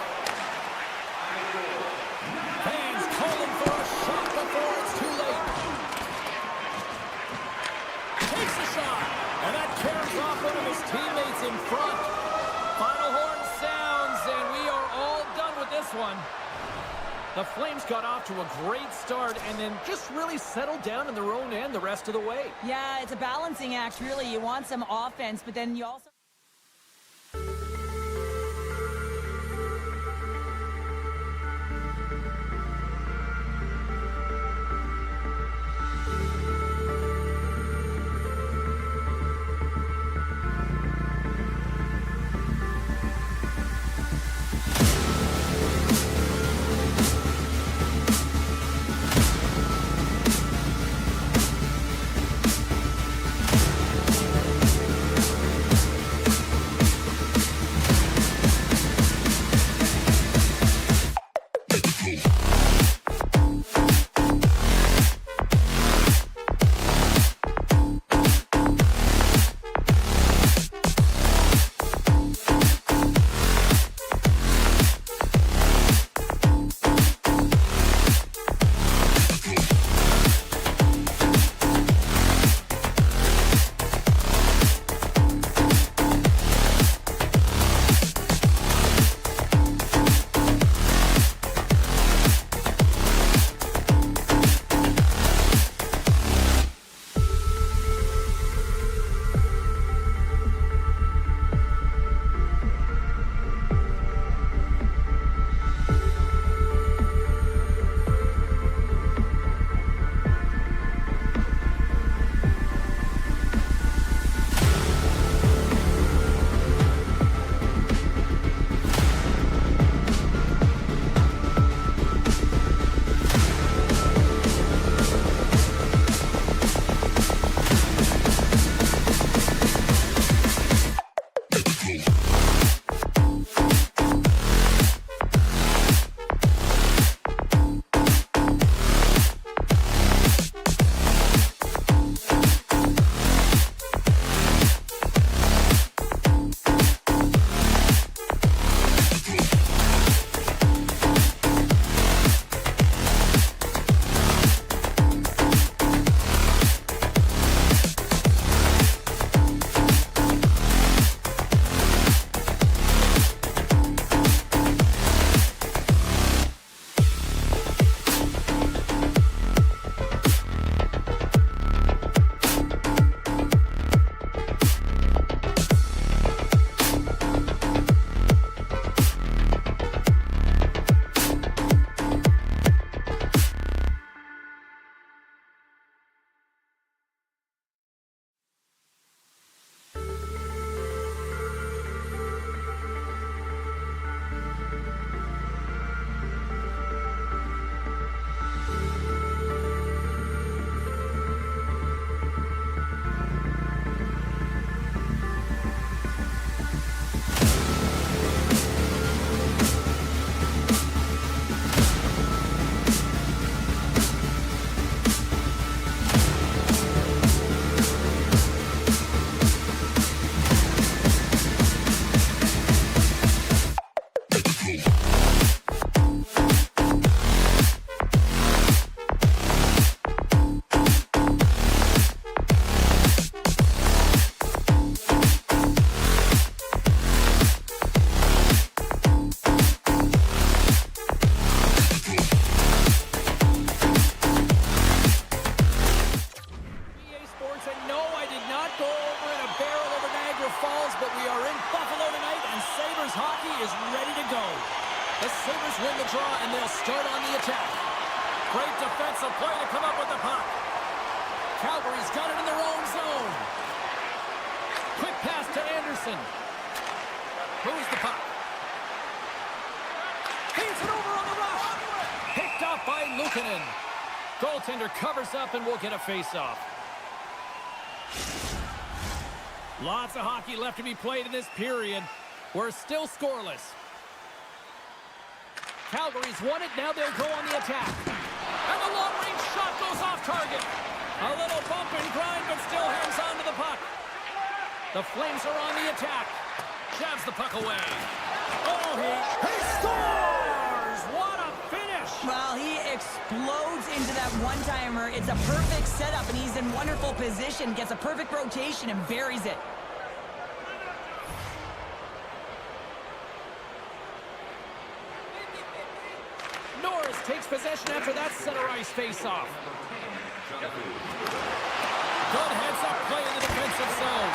Fans calling for a shot before it's too late. Takes a shot. And that carries off one of his teammates in front. Final horn sounds, and we are all done with this one. The Flames got off to a great start and then just really settled down in their own end the rest of the way. Yeah, it's a balancing act, really. You want some offense, but then you also... The Sabres win the draw, and they'll start on the attack. Great defensive play to come up with the puck. Calgary's got it in their own zone. Quick pass to Anderson. Moves the puck. Feeds it over on the rush. Picked off by Luukkonen. Goaltender covers up and will get a face-off. Lots of hockey left to be played in this period. We're still scoreless. Calgary's won it. Now they'll go on the attack. And the long-range shot goes off target. A little bump and grind, but still hangs on to the puck. The Flames are on the attack. Jabs the puck away. Oh, he scores! What a finish! Well, he explodes into that one-timer. It's a perfect setup, and he's in wonderful position. Gets a perfect rotation and buries it. Norris takes possession after that center ice face-off. Good heads-up play in the defensive zone.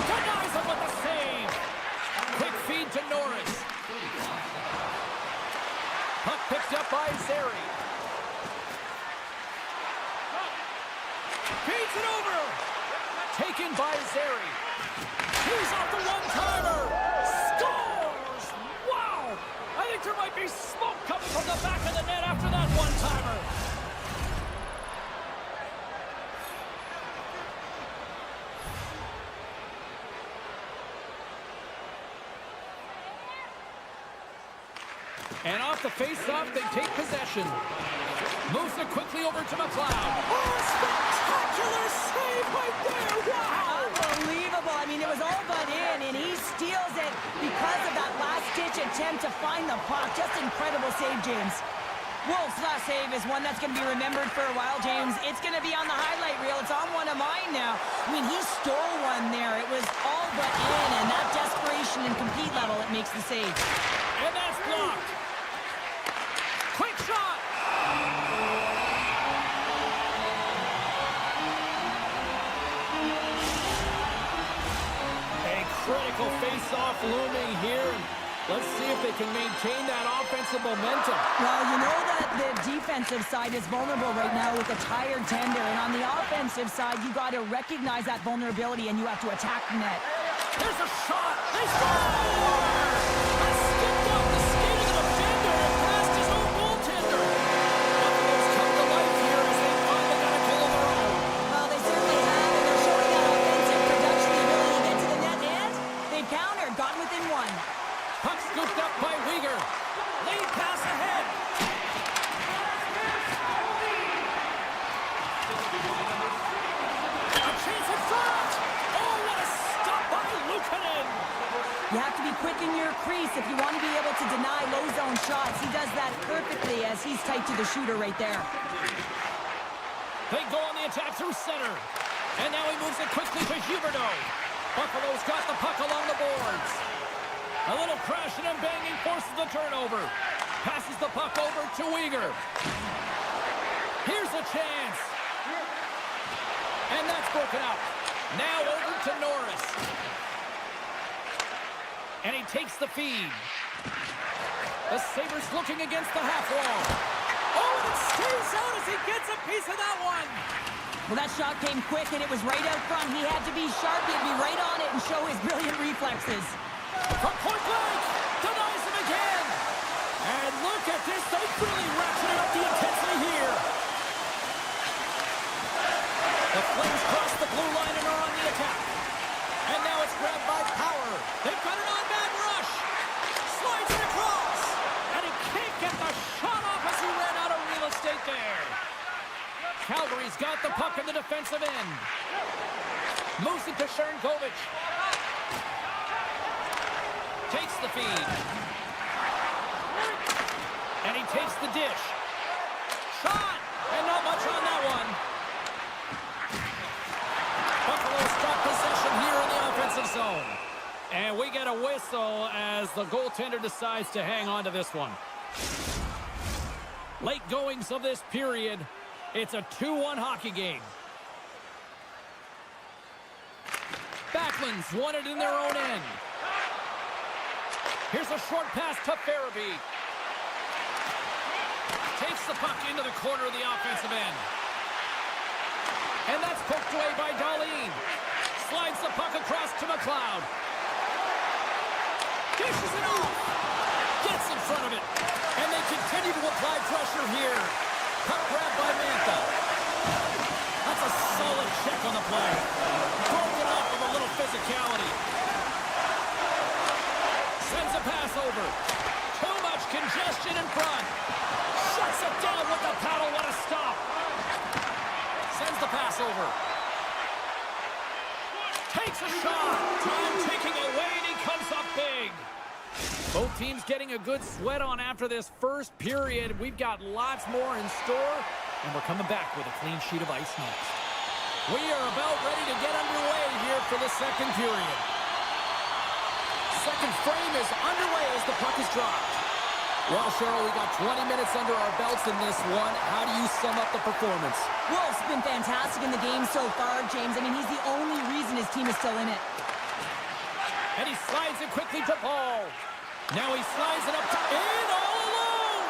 Denies him with the save. Quick feed to Norris. Puck picked up by Zary. Feeds it over. Taken by Zary. He's off the one-timer. Scores! Wow! I think there might be smoke coming from the back of the net after that one-timer. And off the face-off, they take possession. Moves it quickly over to McLeod. Oh, spectacular save right there! Wow! Unbelievable. I mean, it was all but in, and he steals it because of that last-ditch attempt to find the puck. Just incredible save, James. Wolf's last save is one that's going to be remembered for a while, James. It's going to be on the highlight reel. It's on one of mine now. I mean, he stole one there. It was all but in, and that desperation and compete level, it makes the save. And that's blocked. Quick shot. A critical face-off looming here. Let's see if they can maintain that offensive momentum. Well, you know that the defensive side is vulnerable right now with a tired tender. And on the offensive side, you got to recognize that vulnerability and you have to attack the net. There's a shot. They score! Skipped off the skate of the defender and past his own goaltender. Buffalo's come to life here as they finally got a goal of their own. Well, they certainly have, and they're showing that offensive production, the ability to get to the net, and they've countered, got within one. Puck scooped up by Weegar. Lead pass ahead. A chance in front. Oh, what a stop by Luukkonen. You have to be quick in your crease if you want to be able to deny low zone shots. He does that perfectly as he's tight to the shooter right there. They go on the attack through center. And now he moves it quickly to Huberdeau. Buffalo's got the puck along the boards. A little crashing and banging forces the turnover. Passes the puck over to Weegar. Here's a chance. And that's broken up. Now over to Norris. And he takes the feed. The Sabres looking against the half wall. Oh, and it stays out as he gets a piece of that one. Well, that shot came quick, and it was right out front. He had to be sharp. He had to be right on it and show his brilliant reflexes. From point blank, denies him again. And look at this, they really ratcheted up the intensity here. The Flames cross the blue line and are on the attack. And now it's grabbed by Power. They've got an on-man rush. Slides it across. And he can't get the shot off as he ran out of real estate there. Calgary's got the puck in the defensive end. Moves it to Sharangovich. Takes the feed. And he takes the dish. Shot! And not much on that one. Buffalo's got possession here in the offensive zone. And we get a whistle as the goaltender decides to hang on to this one. Late goings of this period. It's a 2-1 hockey game. Backlund's won it in their own end. Here's a short pass to Farabee. Takes the puck into the corner of the offensive end. And that's poked away by Dahlin. Slides the puck across to McLeod. Dishes it off. Gets in front of it. And they continue to apply pressure here. Puck grabbed by Mantha. That's a solid check on the play. Broken off with a little physicality. Sends a pass over. Too much congestion in front. Shuts it down with the paddle. What a stop. Sends the pass over. Takes a shot. Time ticking away, and he comes up big. Both teams getting a good sweat on after this first period. We've got lots more in store, and we're coming back with a clean sheet of ice next. We are about ready to get underway here for the second period. Second frame is underway as the puck is dropped. Well, Cheryl, we got 20 minutes under our belts in this one. How do you sum up the performance? Wolf's been fantastic in the game so far, James. I mean, he's the only reason his team is still in it. And he slides it quickly to Paul. Now he slides it up to in all alone.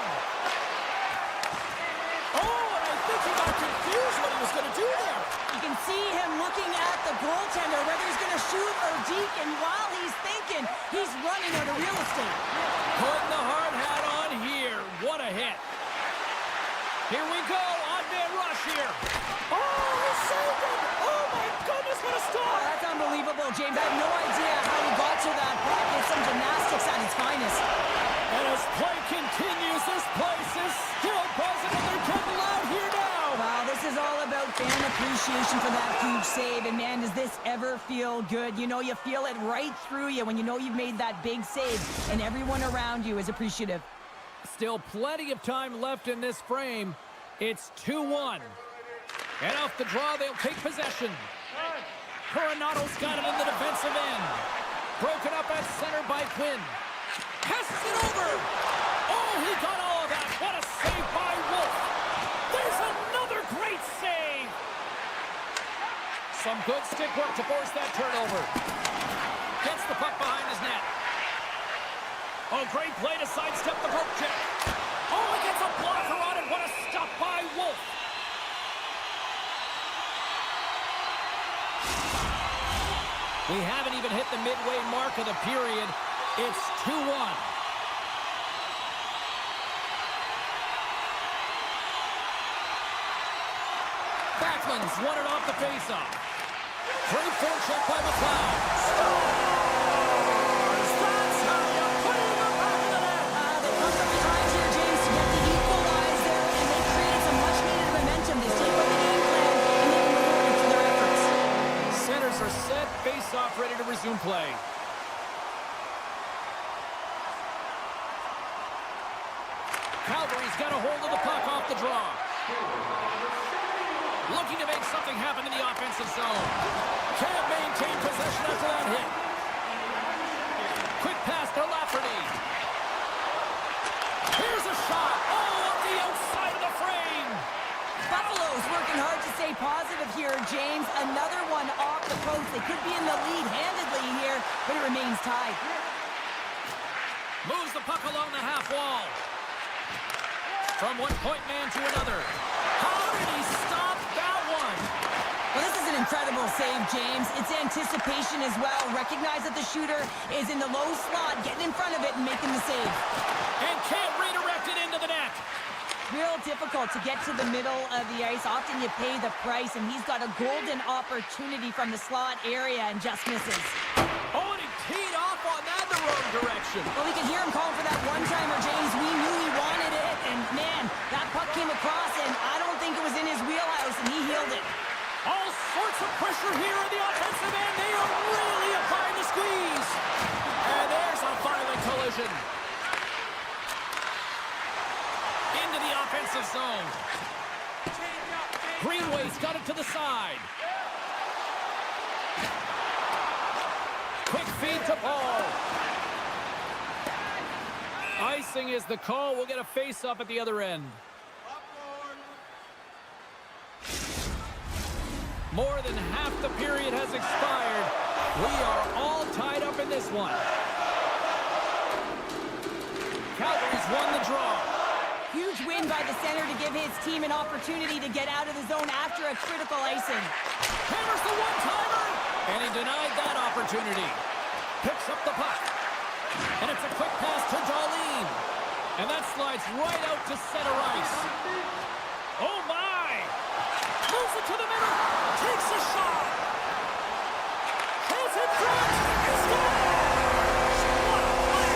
Oh, and I think he got confused what he was going to do there. You can see him looking at the goaltender, whether he's going to shoot or deke, and while he's thinking, he's running out of real estate. Putting the hard hat on here. What a hit. Here we go. On-man rush here. Oh, he saved it! Oh, my goodness, what a Oh, stop! that's unbelievable, James. I have no idea how he got to that puck. It's some gymnastics at its finest. And as play continues, this place is still buzzing, and they're getting loud here now. Wow, this is all about fan appreciation for that huge save. And, man, does this ever feel good? You know, you feel it right through you when you know you've made that big save, and everyone around you is appreciative. Still plenty of time left in this frame. It's 2-1. And off the draw, they'll take possession. Coronato's got it in the defensive end. Broken up at center by Quinn. Passes it over. Oh, he got all of that. What a save by Wolf. There's another great save. Some good stick work to force that turnover. Gets the puck behind his net. Oh, great play to sidestep the poke check. Oh, he gets a blocker on it. What a stop by Wolf. We haven't even hit the midway mark of the period. It's 2-1. Backlund's won it off the faceoff. Great forecheck by McLeod. Scores! That's how you put it in the back of the net. They come from behind here, James, to get the equalizer, and they created some much-needed momentum. They stayed with the game plan, and they were rewarded for their efforts. Centers are set. Face-off ready to resume play. Calgary's got a hold of the puck off the draw. Looking to make something happen in the offensive zone. Can't maintain possession after that hit. Quick pass to Lafferty. Here's a shot. Oh, up the outside of the frame. Buffalo's working hard to stay positive here, James. Another one off the post. They could be in the lead handedly here, but it remains tied. Moves the puck along the half wall. From one point man to another. How did he stop that one? Well, this is an incredible save, James. It's anticipation as well. Recognize that the shooter is in the low slot, getting in front of it and making the save. And can't redirect it into the net. Real difficult to get to the middle of the ice. Often you pay the price, and he's got a golden opportunity from the slot area and just misses. Oh, and he teed off on that in the wrong direction. Well, we could hear him calling for that one-timer, James. We knew he wanted it, and man, that puck came across, and I don't think it was in his wheelhouse, and he healed it. All sorts of pressure here in the offensive end. They are really applying the squeeze. And there's a violent collision. Into the offensive zone. Greenway's got it to the side. Quick feed to Paul. Icing is the call. We'll get a face-up at the other end. More than half the period has expired. We are all tied up in this one. Calgary's won the draw. Huge win by the center to give his team an opportunity to get out of the zone after a critical icing. Hammers the one-timer. And he denied that opportunity. Picks up the puck. And it's a quick pass to Darlene. And that slides right out to center ice. Oh, my! Moves it to the middle. Takes a shot. Has it front. He scores! What a play!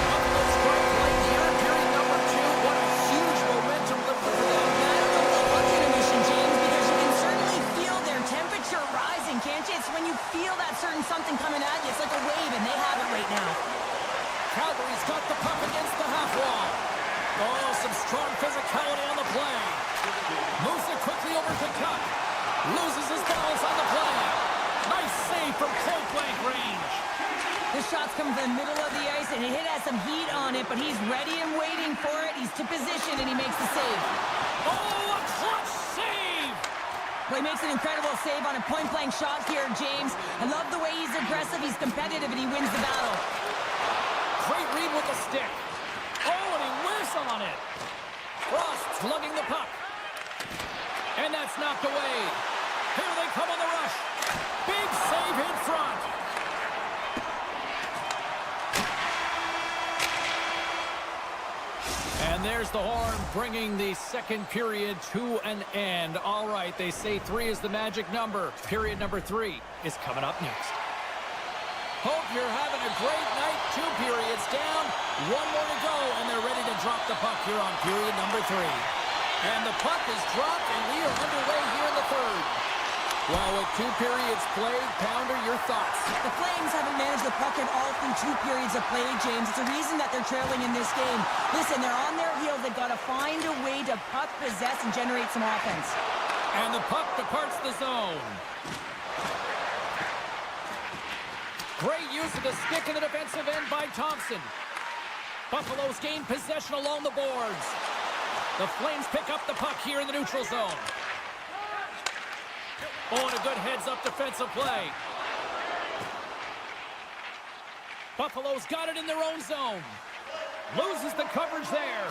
Buffalo's great play here. Period number 2. What a huge momentum lifter for them. Not a little puck intermission, James, because you can certainly feel their temperature rising, can't you? It's when you feel that certain something coming at you. It's like a wave, and they have it right now. Calgary's got the puck against the half wall. Oh, some strong physicality on the play. Moves it quickly over to Tuck. Loses his balance on the play. Nice save from point-blank range. The shot's coming from the middle of the ice, and it has some heat on it, but he's ready and waiting for it. He's to position, and he makes the save. Oh, a clutch save! Well, he makes an incredible save on a point-blank shot here, James. I love the way he's aggressive, he's competitive, and he wins the battle. Great read with the stick. Oh, and he whiffs on it. Frost slugging the puck. And that's knocked away. Here they come on the rush. Big save in front. And there's the horn, bringing the second period to an end. All right, they say 3 is the magic number. Period number 3 is coming up next. Hope you're having a great night. 2 periods down, 1 more to go, and they're ready to drop the puck here on period number 3. And the puck is dropped, and we are underway here in the third. Well, with 2 periods played, Pounder, your thoughts? The Flames haven't managed the puck at all through 2 periods of play, James. It's a reason that they're trailing in this game. Listen, they're on their heels. They've got to find a way to puck possess and generate some offense. And the puck departs the zone. Great use of the stick in the defensive end by Thompson. Buffalo's gained possession along the boards. The Flames pick up the puck here in the neutral zone. Oh, and a good heads-up defensive play. Buffalo's got it in their own zone. Loses the coverage there.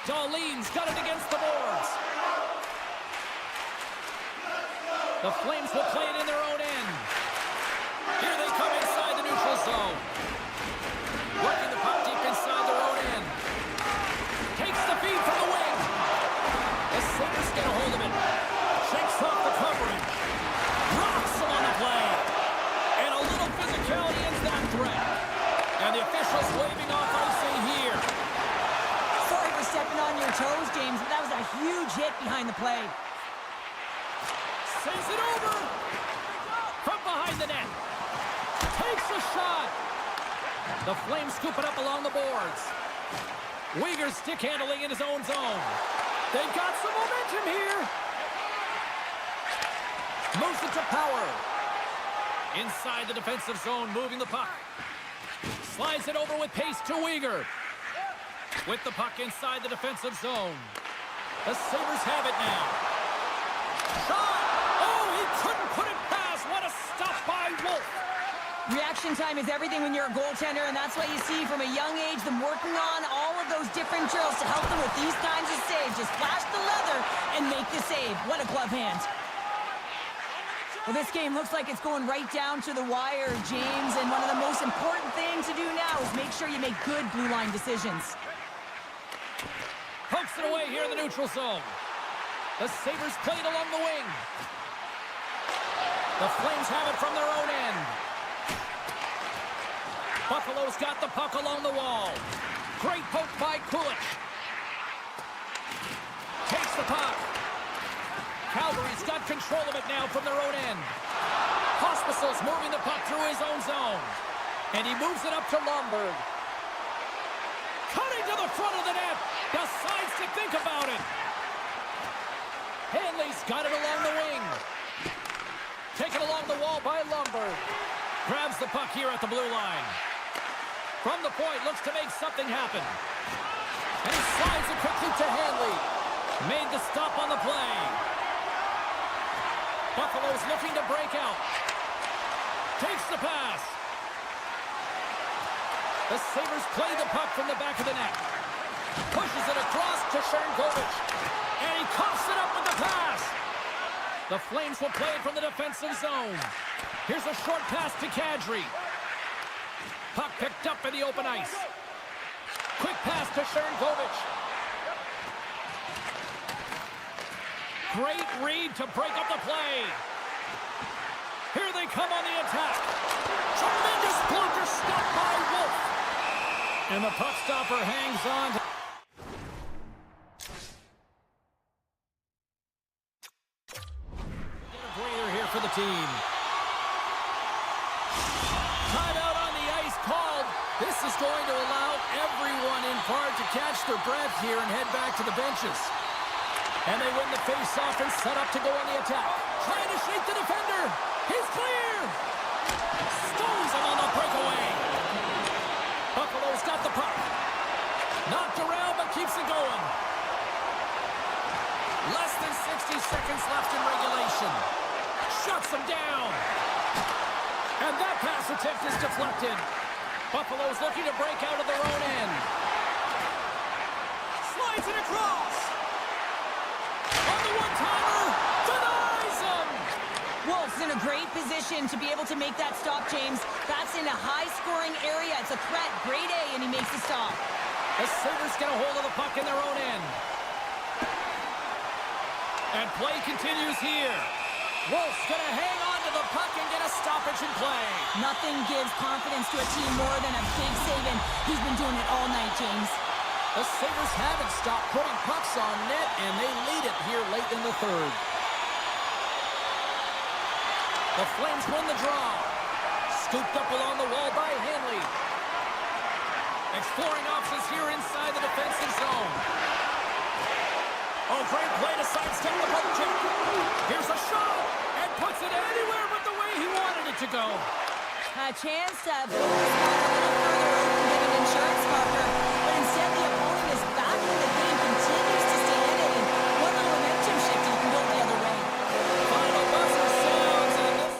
Dahlin's got it against the boards. The Flames will play it in their own end. Here they come inside the neutral zone. Working the puck deep inside their own end. Takes the feed from the wing. The Sabres get a hold of it. Shakes off the covering. Rocks him on the play. And a little physicality ends that threat. And the officials waving off icing here. Sorry for stepping on your toes, James, but that was a huge hit behind the play. Sends it over. From behind the net. Takes a shot. The Flames scoop it up along the boards. Uyghur stick handling in his own zone. They've got some momentum here. Moves it to Power. Inside the defensive zone, moving the puck. Slides it over with pace to Uyghur. With the puck inside the defensive zone. The Sabres have it now. Shot! Oh, he couldn't put it past. What a stop by Wolf. Reaction time is everything when you're a goaltender, and that's why you see from a young age them working on all of those different drills to help them with these kinds of saves. Just flash the leather and make the save. What a glove hand. Well, this game looks like it's going right down to the wire, James, and one of the most important things to do now is make sure you make good blue line decisions. Pokes it away here in the neutral zone. The Sabres played along the wing. The Flames have it from their own end. Buffalo's got the puck along the wall. Great poke by Kulich. Takes the puck. Calgary's got control of it now from their own end. Hospital's moving the puck through his own zone. And he moves it up to Lomberg. Cutting to the front of the net. Decides to think about it. Hanley's got it along the wing. Taken along the wall by Lomberg. Grabs the puck here at the blue line. From the point, looks to make something happen. And he slides it quickly to Hanley. Made the stop on the play. Buffalo's looking to break out. Takes the pass. The Sabres play the puck from the back of the net. Pushes it across to Sharangovich. And he coughs it up with the pass. The Flames will play it from the defensive zone. Here's a short pass to Kadri. Puck picked up in the open ice. Quick pass to Sharangovich. Great read to break up the play. Here they come on the attack. Tremendous blocker stop by Wolf. And the puck stopper hangs on. Get a breather here for the team. Timeout on the ice called. This is going to allow everyone in part to catch their breath here and head back to the benches. And they win the face-off and set up to go on the attack. Trying to shake the defender. He's clear. seconds left in regulation. Shuts them down. And that pass attempt is deflected. Buffalo's looking to break out of their own end. Slides it across. On the one-timer, denies him. Wolves in a great position to be able to make that stop, James. That's in a high-scoring area. It's a threat, grade A, and he makes the stop. The Sabres get a hold of the puck in their own end. And play continues here. Wolf's going to hang on to the puck and get a stoppage in play. Nothing gives confidence to a team more than a big save, and he's been doing it all night, James. The Sabres haven't stopped putting pucks on net, and they lead it here late in the third. The Flames win the draw. Scooped up along the wall by Hanley. Exploring options here inside the defensive zone. Oh, great play to sidestep the poke check. Here's a shot, and puts it anywhere but the way he wanted it to go. A chance to put this one a little further out and get an insurance marker, but instead the opponent is back in the game, continues to stay in it, and one little momentum shift, you can go the other way. Final buzzer sounds, and this...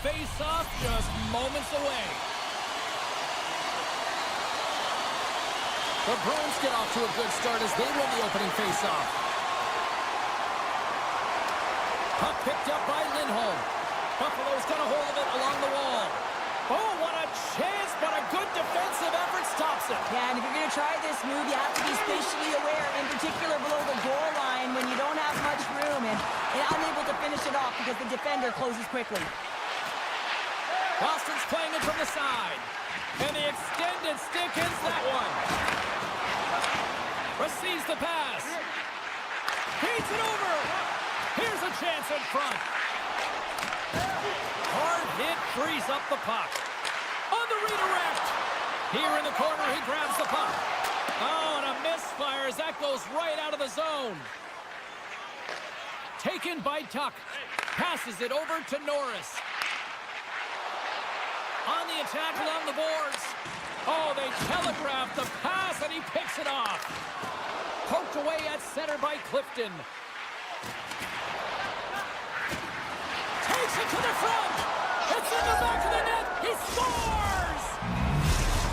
face-off just moments away. The Bruins get off to a good start as they win the opening face-off. Puck picked up by Lindholm. Buffalo's got a hold of it along the wall. Oh, what a chance, but a good defensive effort stops it. Yeah, and if you're going to try this move, you have to be spatially aware, in particular below the goal line when you don't have much room and unable to finish it off because the defender closes quickly. Boston's playing it from the side. And the extended stick hits that one. Receives the pass. Feeds it over. Here's a chance in front. Hard hit frees up the puck. On the redirect. Here in the corner, he grabs the puck. Oh, and a misfire as that goes right out of the zone. Taken by Tuck. Passes it over to Norris. On the attack along the boards. Oh, they telegraphed the pass, and he picks it off. Poked away at center by Clifton. Takes it to the front. It's in the back of the net. He scores!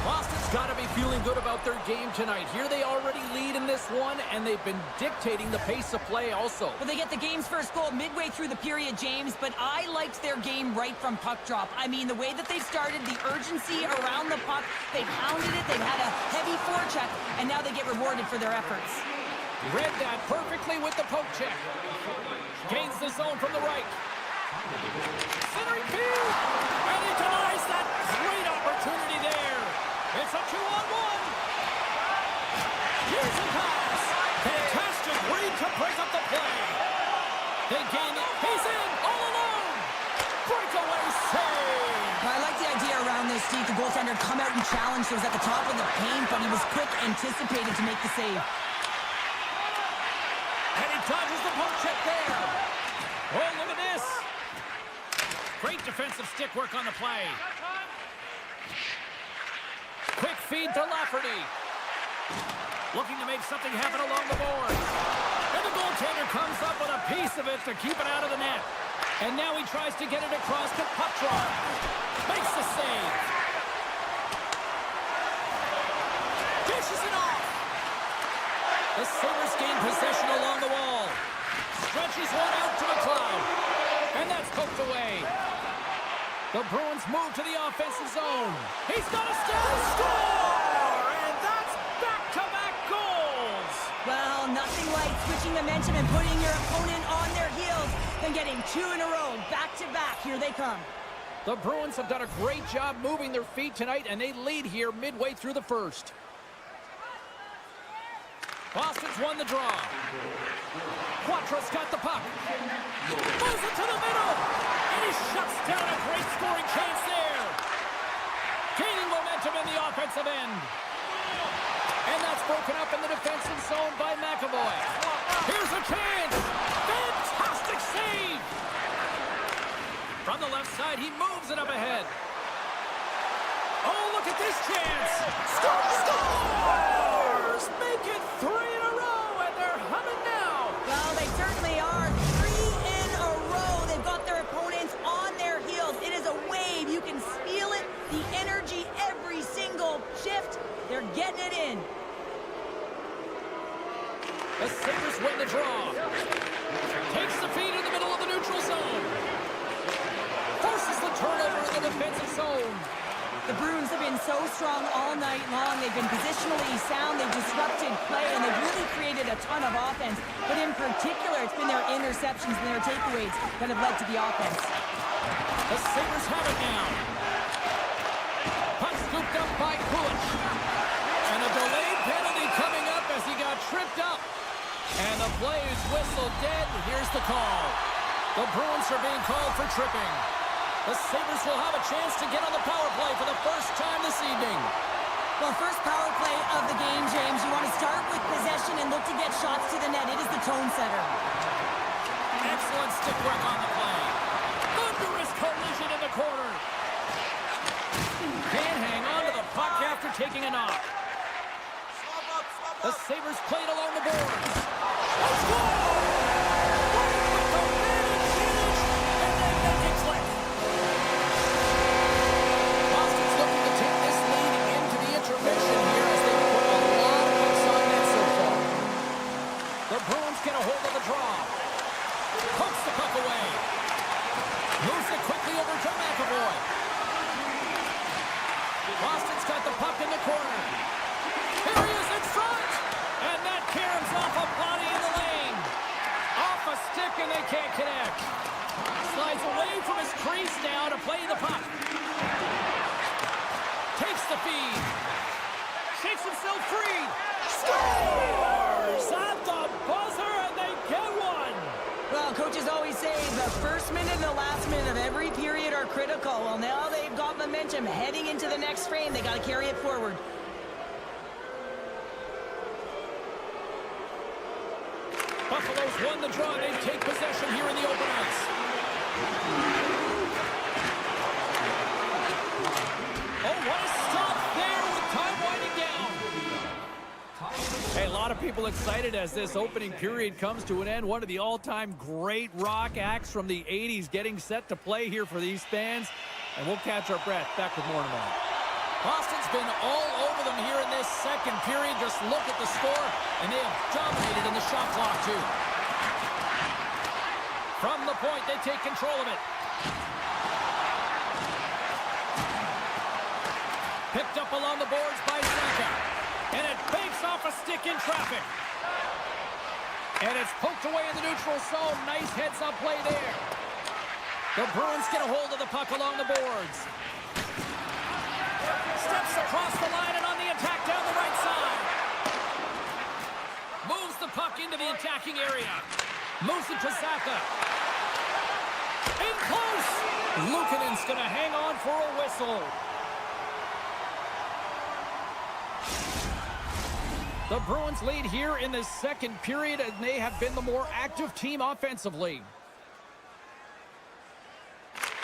Boston's got to be feeling good about their game tonight. Here they already lead in this one, and they've been dictating the pace of play also. Well, they get the game's first goal midway through the period, James, but I liked their game right from puck drop. I mean, the way that they've started, the urgency around the puck, they pounded it, they've had a heavy forecheck, and now they get rewarded for their efforts. Read that perfectly with the poke check. Gains the zone from the right. Centering feed, and he denies that great opportunity there. It's a 2-on-1. Here's a pass. Fantastic read to break up the play. They gain it. He's in all alone. Breakaway save. I like the idea around this, Steve. The goaltender come out and challenge. He was at the top of the paint, but he was quick, anticipated to make the save. And he dodges the poke check there. Oh, look at this. Great defensive stick work on the play. Quick feed to Lafferty. Looking to make something happen along the board. And the goaltender comes up with a piece of it to keep it out of the net. And now he tries to get it across to Putrow. Makes the save. Dishes it off. The Sabres gain possession along the wall. Stretches one out to McLeod. And that's poked away. The Bruins move to the offensive zone. He's got a step. Score! And that's back-to-back goals. Well, nothing like switching momentum and putting your opponent on their heels than getting two in a row, back-to-back. Here they come. The Bruins have done a great job moving their feet tonight, and they lead here midway through the first. Boston's won the draw. Quattros got the puck. Moves it to the middle. And he shuts down a great scoring chance there. Gaining momentum in the offensive end. And that's broken up in the defensive zone by McAvoy. Here's a chance. Fantastic save. From the left side, he moves it up ahead. Oh, look at this chance. Scores! Make it 3 in a row, and they're humming now. Well, they certainly are. 3 in a row. They've got their opponents on their heels. It is a wave. You can feel it. The energy every single shift. They're getting it in. The Sabres win the draw. Takes the feed in the middle of the neutral zone. Forces the turnover in the defensive zone. The Bruins have been so strong all night long. They've been positionally sound. They've disrupted play, and they've really created a ton of offense. But in particular, it's been their interceptions and their takeaways that have led to the offense. The Sabres have it now. Puck scooped up by Kulich. And a delayed penalty coming up as he got tripped up. And the play is whistled dead. Here's the call. The Bruins are being called for tripping. The Sabres will have a chance to get on the power play for the first time this evening. Well, first power play of the game, James. You want to start with possession and look to get shots to the net. It is the tone setter. Excellent stick work on the play. Thunderous collision in the corner. Can't hang on to the puck after taking a knock. The Sabres played along the boards. A score! And they make it click. Puts the puck away. Moves it quickly over to McAvoy. Boston's got the puck in the corner. Here he is in front. And that caroms off a body in the lane. Off a stick and they can't connect. Slides away from his crease now to play the puck. Takes the feed. Shakes himself free. Scores at the buzzer and they get one. Well, coaches always say the first minute and the last minute of every period are critical. Well, now they've got momentum heading into the next frame. They got to carry it forward. Buffalo's won the draw. They take possession here in the open ice. Oh, what a stop there with time winding down. Hey, a lot of people excited as this opening period comes to an end. One of the all-time great rock acts from the 80s getting set to play here for these fans. And we'll catch our breath. Back with more in a moment. Boston's been all over them here in this second period. Just look at the score, and they have dominated in the shot clock, too. From the point, they take control of it. Picked up along the boards by Saka. And it banks off a stick in traffic. And it's poked away in the neutral zone. Nice heads-up play there. The Bruins get a hold of the puck along the boards. Steps across the line and on the attack down the right side. Moves the puck into the attacking area. Moves it to Saka. In close. Luukkonen's going to hang on for a whistle. The Bruins lead here in the second period, and they have been the more active team offensively.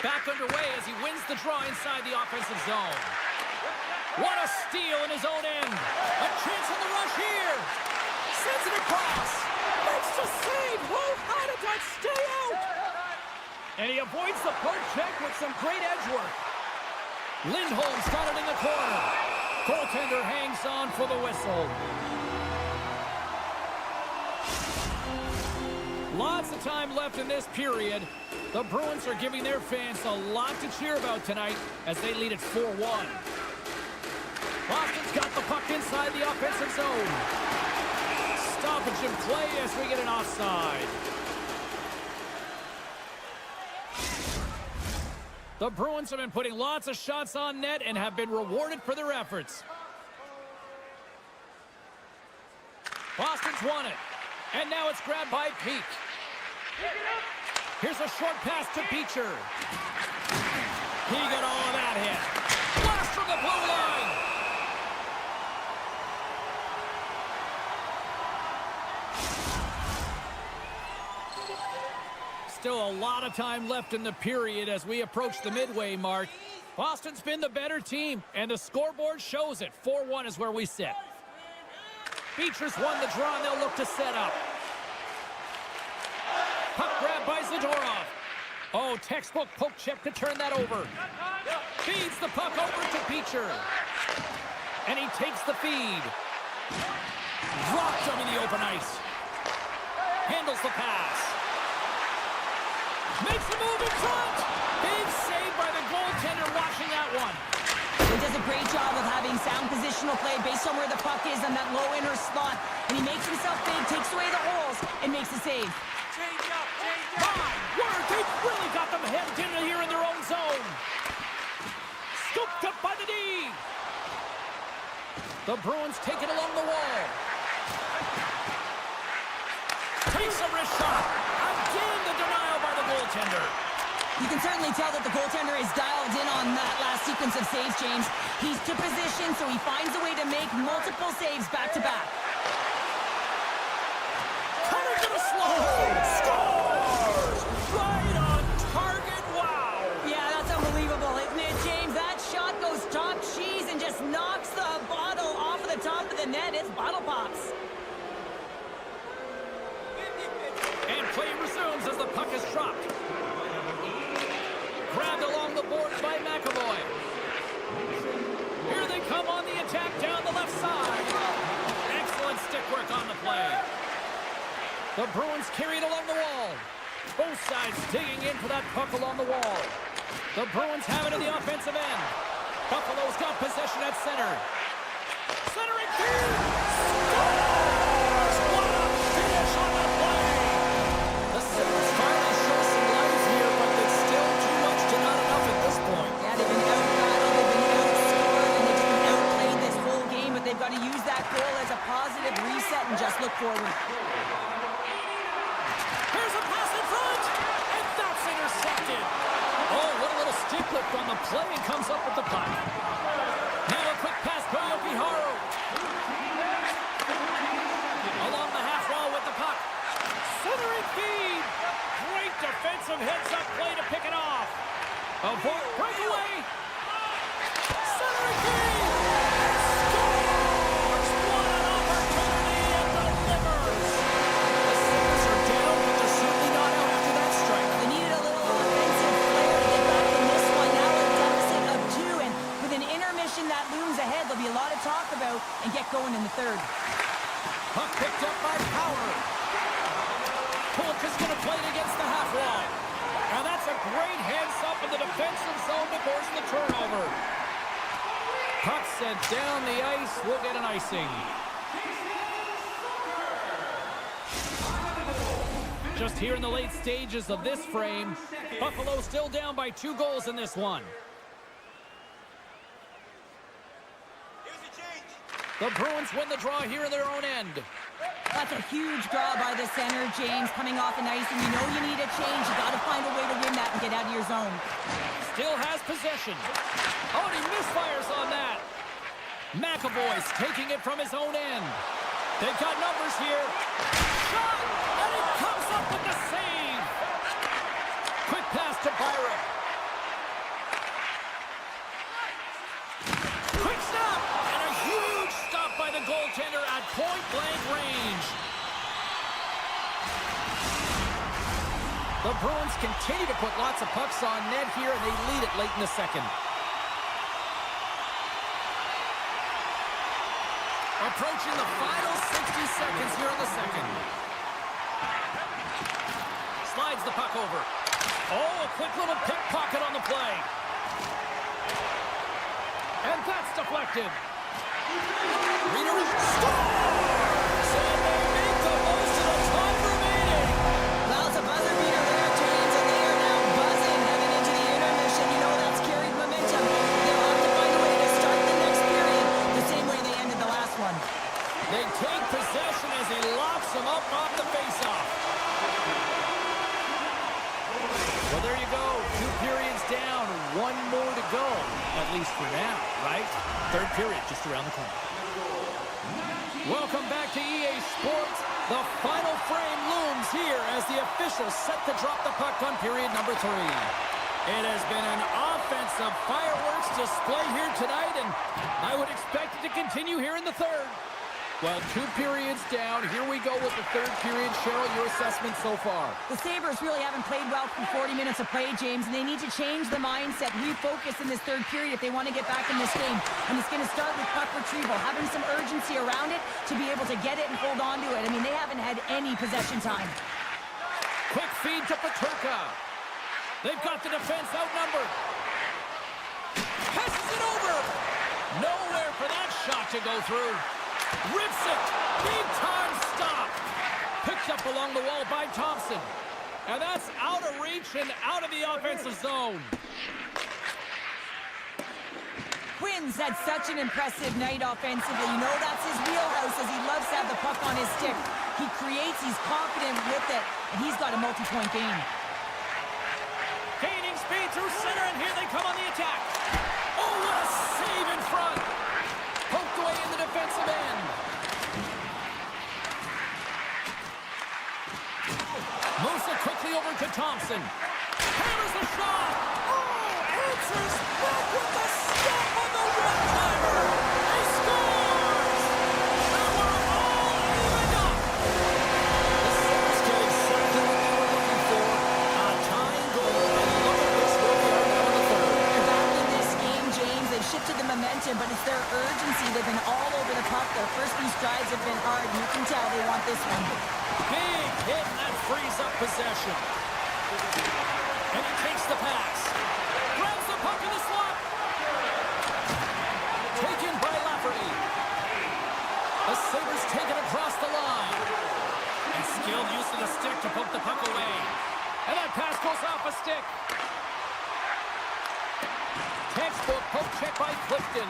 Back underway as he wins the draw inside the offensive zone. What a steal in his own end. A chance on the rush here. Sends it across. Makes the save. How did that stay out? And he avoids the poke check with some great edge work. Lindholm's got it in the corner. Goaltender hangs on for the whistle. Lots of time left in this period. The Bruins are giving their fans a lot to cheer about tonight as they lead at 4-1. Boston's got the puck inside the offensive zone. Stoppage in play as we get an offside. The Bruins have been putting lots of shots on net and have been rewarded for their efforts. Boston's won it. And now it's grabbed by Peak. Here's a short pass to Beecher. He got all of that hit. Blast from the blue line. Still a lot of time left in the period as we approach the midway mark. Boston's been the better team, and the scoreboard shows it. 4-1 is where we sit. Beecher's won the draw, and they'll look to set up. Puck grab by Zadorov. Oh, textbook poke check to turn that over. Feeds the puck over to Beecher. And he takes the feed. Drops him in the open ice. Handles the pass. Makes a move in front. Big save by the goaltender watching that one. He does a great job of having sound positional play based on where the puck is in that low inner slot. And he makes himself big, takes away the holes, and makes a save. My word, they've really got them hemmed in here in their own zone. Scooped up by the D. The Bruins take it along the wall. Takes a wrist shot. Again, the denial by the goaltender. You can certainly tell that the goaltender is dialed in on that last sequence of saves, James. He's to position, so he finds a way to make multiple saves back-to-back. Cutter to the slot. Scores! Right on target. Wow. Yeah, that's unbelievable, isn't it, James? That shot goes top cheese and just knocks the bottle off of the top of the net. It's bottle pops. And play resumes as the puck is dropped. Grabbed along the boards by McAvoy. Here they come on the attack down the left side. Excellent stick work on the play. The Bruins carried along the wall. Both sides digging in for that puck along the wall. The Bruins have it in the offensive end. Buffalo's got possession at center. Centering field. Scores! What a finish on the play! The Sabres finally show some life here, but it's still too much to not enough at this point. Yeah, they've been out-battled, they've been outscored, and they've been outplayed this whole game, but they've got to use that goal as a positive reset and just look forward. Here's a pass in front, and that's intercepted. Oh, what a little stick lift on the play, and comes up with the puck. Now a quick pass by Yoki-Haru. Along the half wall with the puck. Centering feed. Great defensive heads-up play to pick it off. Avoid breakaway. Centering feed. Scores! What an opportunity and delivers. The Sabres are down, but they're certainly not out after that strike. They needed a little offensive flair to get back in this one. Now a deficit of 2, and with an intermission that looms ahead, there'll be a lot to talk about and get going in the third. Puck picked up by Power. Polk is going to play it against the half wall. Now that's a great heads-up in the defensive zone to force the turnover. Puck sent down the ice. We'll get an icing. Just here in the late stages of this frame, Buffalo still down by 2 goals in this one. The Bruins win the draw here in their own end. That's a huge draw by the center, James, coming off an ice, and you know you need a change. You got to find a way to win that and get out of your zone. Still has possession. Oh, and he misfires on that. McAvoy's taking it from his own end. They've got numbers here. Shot! And he comes up with the save. Quick pass to Byron. Quick stop! And a huge stop by the goaltender at point-blank range. The Bruins continue to put lots of pucks on net here, and they lead it late in the second. Approaching the final 60 seconds here in the second. Slides the puck over. Oh, a quick little pickpocket on the play. And that's deflected. Reader scores! And they make the most of the time remaining. Well, it's a buzzer beater there, James, and they are now buzzing heading into the intermission. You know that's carried momentum. They'll have to find a way to start the next period the same way they ended the last one. They take possession as he locks him up off the faceoff. Well, there you go. 2 periods down, 1 more to go. At least for now, right? Third period just around the corner. Welcome back to EA Sports. The final frame looms here as the officials set to drop the puck on period number 3. It has been an offensive fireworks display here tonight, and I would expect it to continue here in the third. Well, 2 periods down. Here we go with the third period. Cheryl, your assessment so far? The Sabres really haven't played well for 40 minutes of play, James, and they need to change the mindset, refocus in this third period if they want to get back in this game. And it's going to start with puck retrieval, having some urgency around it to be able to get it and hold on to it. I mean, they haven't had any possession time. Quick feed to Peterka. They've got the defense outnumbered. Passes it over. Nowhere for that shot to go through. Rips it. Big time stop. Picked up along the wall by Thompson. And that's out of reach and out of the offensive zone. Quinn's had such an impressive night offensively. You know that's his wheelhouse as he loves to have the puck on his stick. He creates, he's confident with it, and he's got a multi-point game. Gaining speed through center, and here they come on the attack. Oh, what a save in front. Poked away in the defensive end. Moves it quickly over to Thompson. Hammers the shot. Oh, answers back with the stop on the one-timer. He scores. And we're all even up. The Sabres getting exactly what they were looking for. A tying goal, and look at this where we are now in the third. They're back in this game, James. They've shifted the momentum, but it's their urgency. They've been all over the puck. Their first few strides have been hard. You can tell they want this one. Big hit, and that frees up possession. And he takes the pass. Grabs the puck in the slot. Taken by Lafferty. The Sabres take it across the line. And skilled use of the stick to poke the puck away. And that pass goes off a stick. Textbook poke check by Clifton.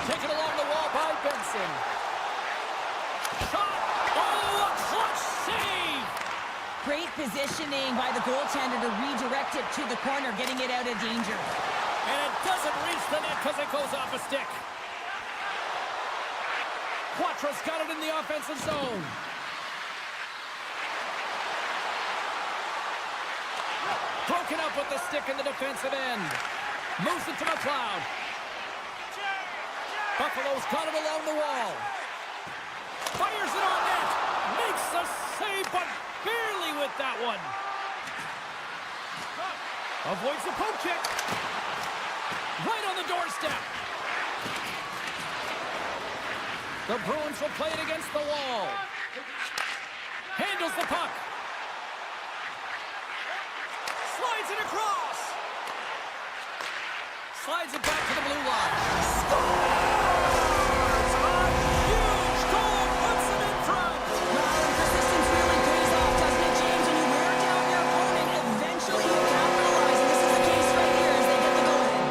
Taken along the wall by Benson. Shot! Oh, a clutch save! Great positioning by the goaltender to redirect it to the corner, getting it out of danger. And it doesn't reach the net because it goes off a stick. Quattros got it in the offensive zone. Broken up with the stick in the defensive end. Moves it to McLeod. Buffalo's got it along the wall. Fires it on net. Makes the save, but barely with that one. Avoids the poke check. Right on the doorstep. The Bruins will play it against the wall. Handles the puck. Slides it across. Slides it back to the blue line. Scores! A huge goal puts them in front. Well, and persistence really pays off, doesn't it, James? When you wear down your opponent, eventually you capitalize. And this is the case right here as they get the goal in.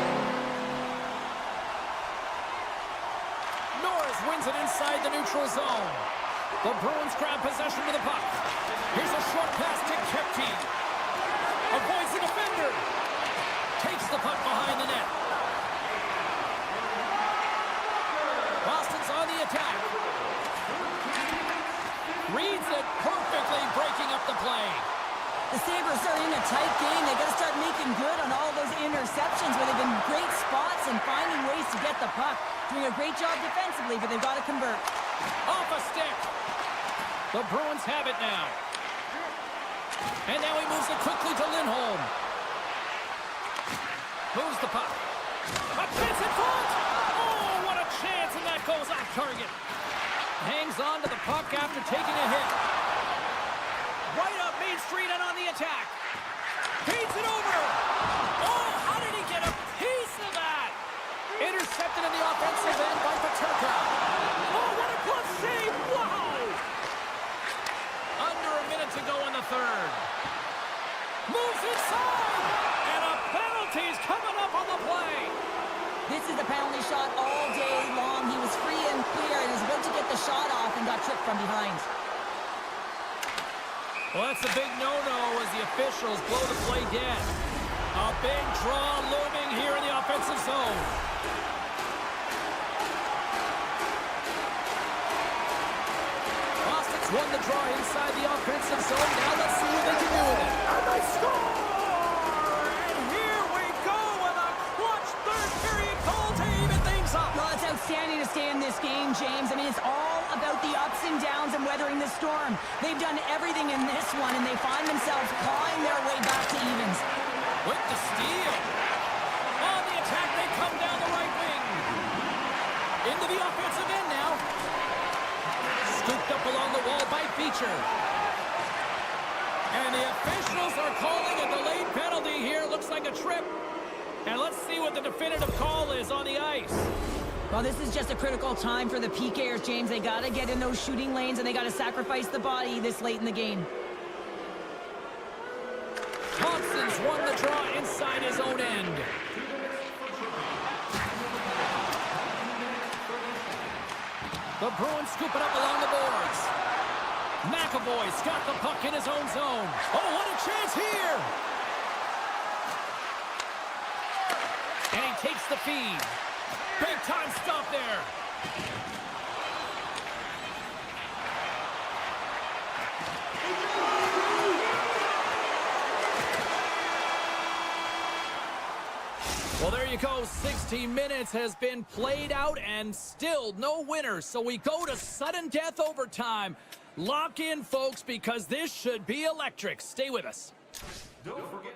Norris wins it inside the neutral zone. The Bruins grab possession with the puck. Here's a short pass to Kepke. Avoids the defender. Takes the puck behind the net. Boston's on the attack. Reads it perfectly, breaking up the play. The Sabres are in a tight game. They got to start making good on all those interceptions where they've been great spots and finding ways to get the puck. Doing a great job defensively, but they've got to convert. Off a stick. The Bruins have it now. And now he moves it quickly to Lindholm. Moves the puck. A chance in front! Oh, what a chance, and that goes off target. Hangs on to the puck after taking a hit. Right up Main Street and on the attack. Feeds it over. Oh, how did he get a piece of that? Intercepted in the offensive end by Paterka. Oh, what a clutch save! Wow! Under a minute to go in the third. Moves inside! And a penalty's coming up on the play. This is a penalty shot all day long. He was free and clear and is about to get the shot off and got tripped from behind. Well, that's a big no-no as the officials blow the play dead. A big draw looming here in the offensive zone. Boston's won the draw inside the offensive zone. Now let's see what they can do with it. And they score! And here we go with a clutch third-period goal to even things up. Well, it's outstanding to stay in this game, James. I mean, it's all about the ups and downs and weathering the storm. They've done everything in this one, and they find themselves clawing their way back to evens. With the steal. On the attack, they come down the right wing. Into the offensive end now. Scooped up along the wall by Beecher. And the officials are calling a delayed penalty here. Looks like a trip. And let's see what the definitive call is on the ice. Well, this is just a critical time for the PKers, James. They got to get in those shooting lanes, and they got to sacrifice the body this late in the game. Thompson's won the draw inside his own end. The Bruins scoop it up along the boards. McAvoy's got the puck in his own zone. Oh, what a chance here! And he takes the feed. Big time stop there. Well, there you go. 60 minutes has been played out and still no winner. So we go to sudden death overtime. Lock in, folks, because this should be electric. Stay with us. Don't forget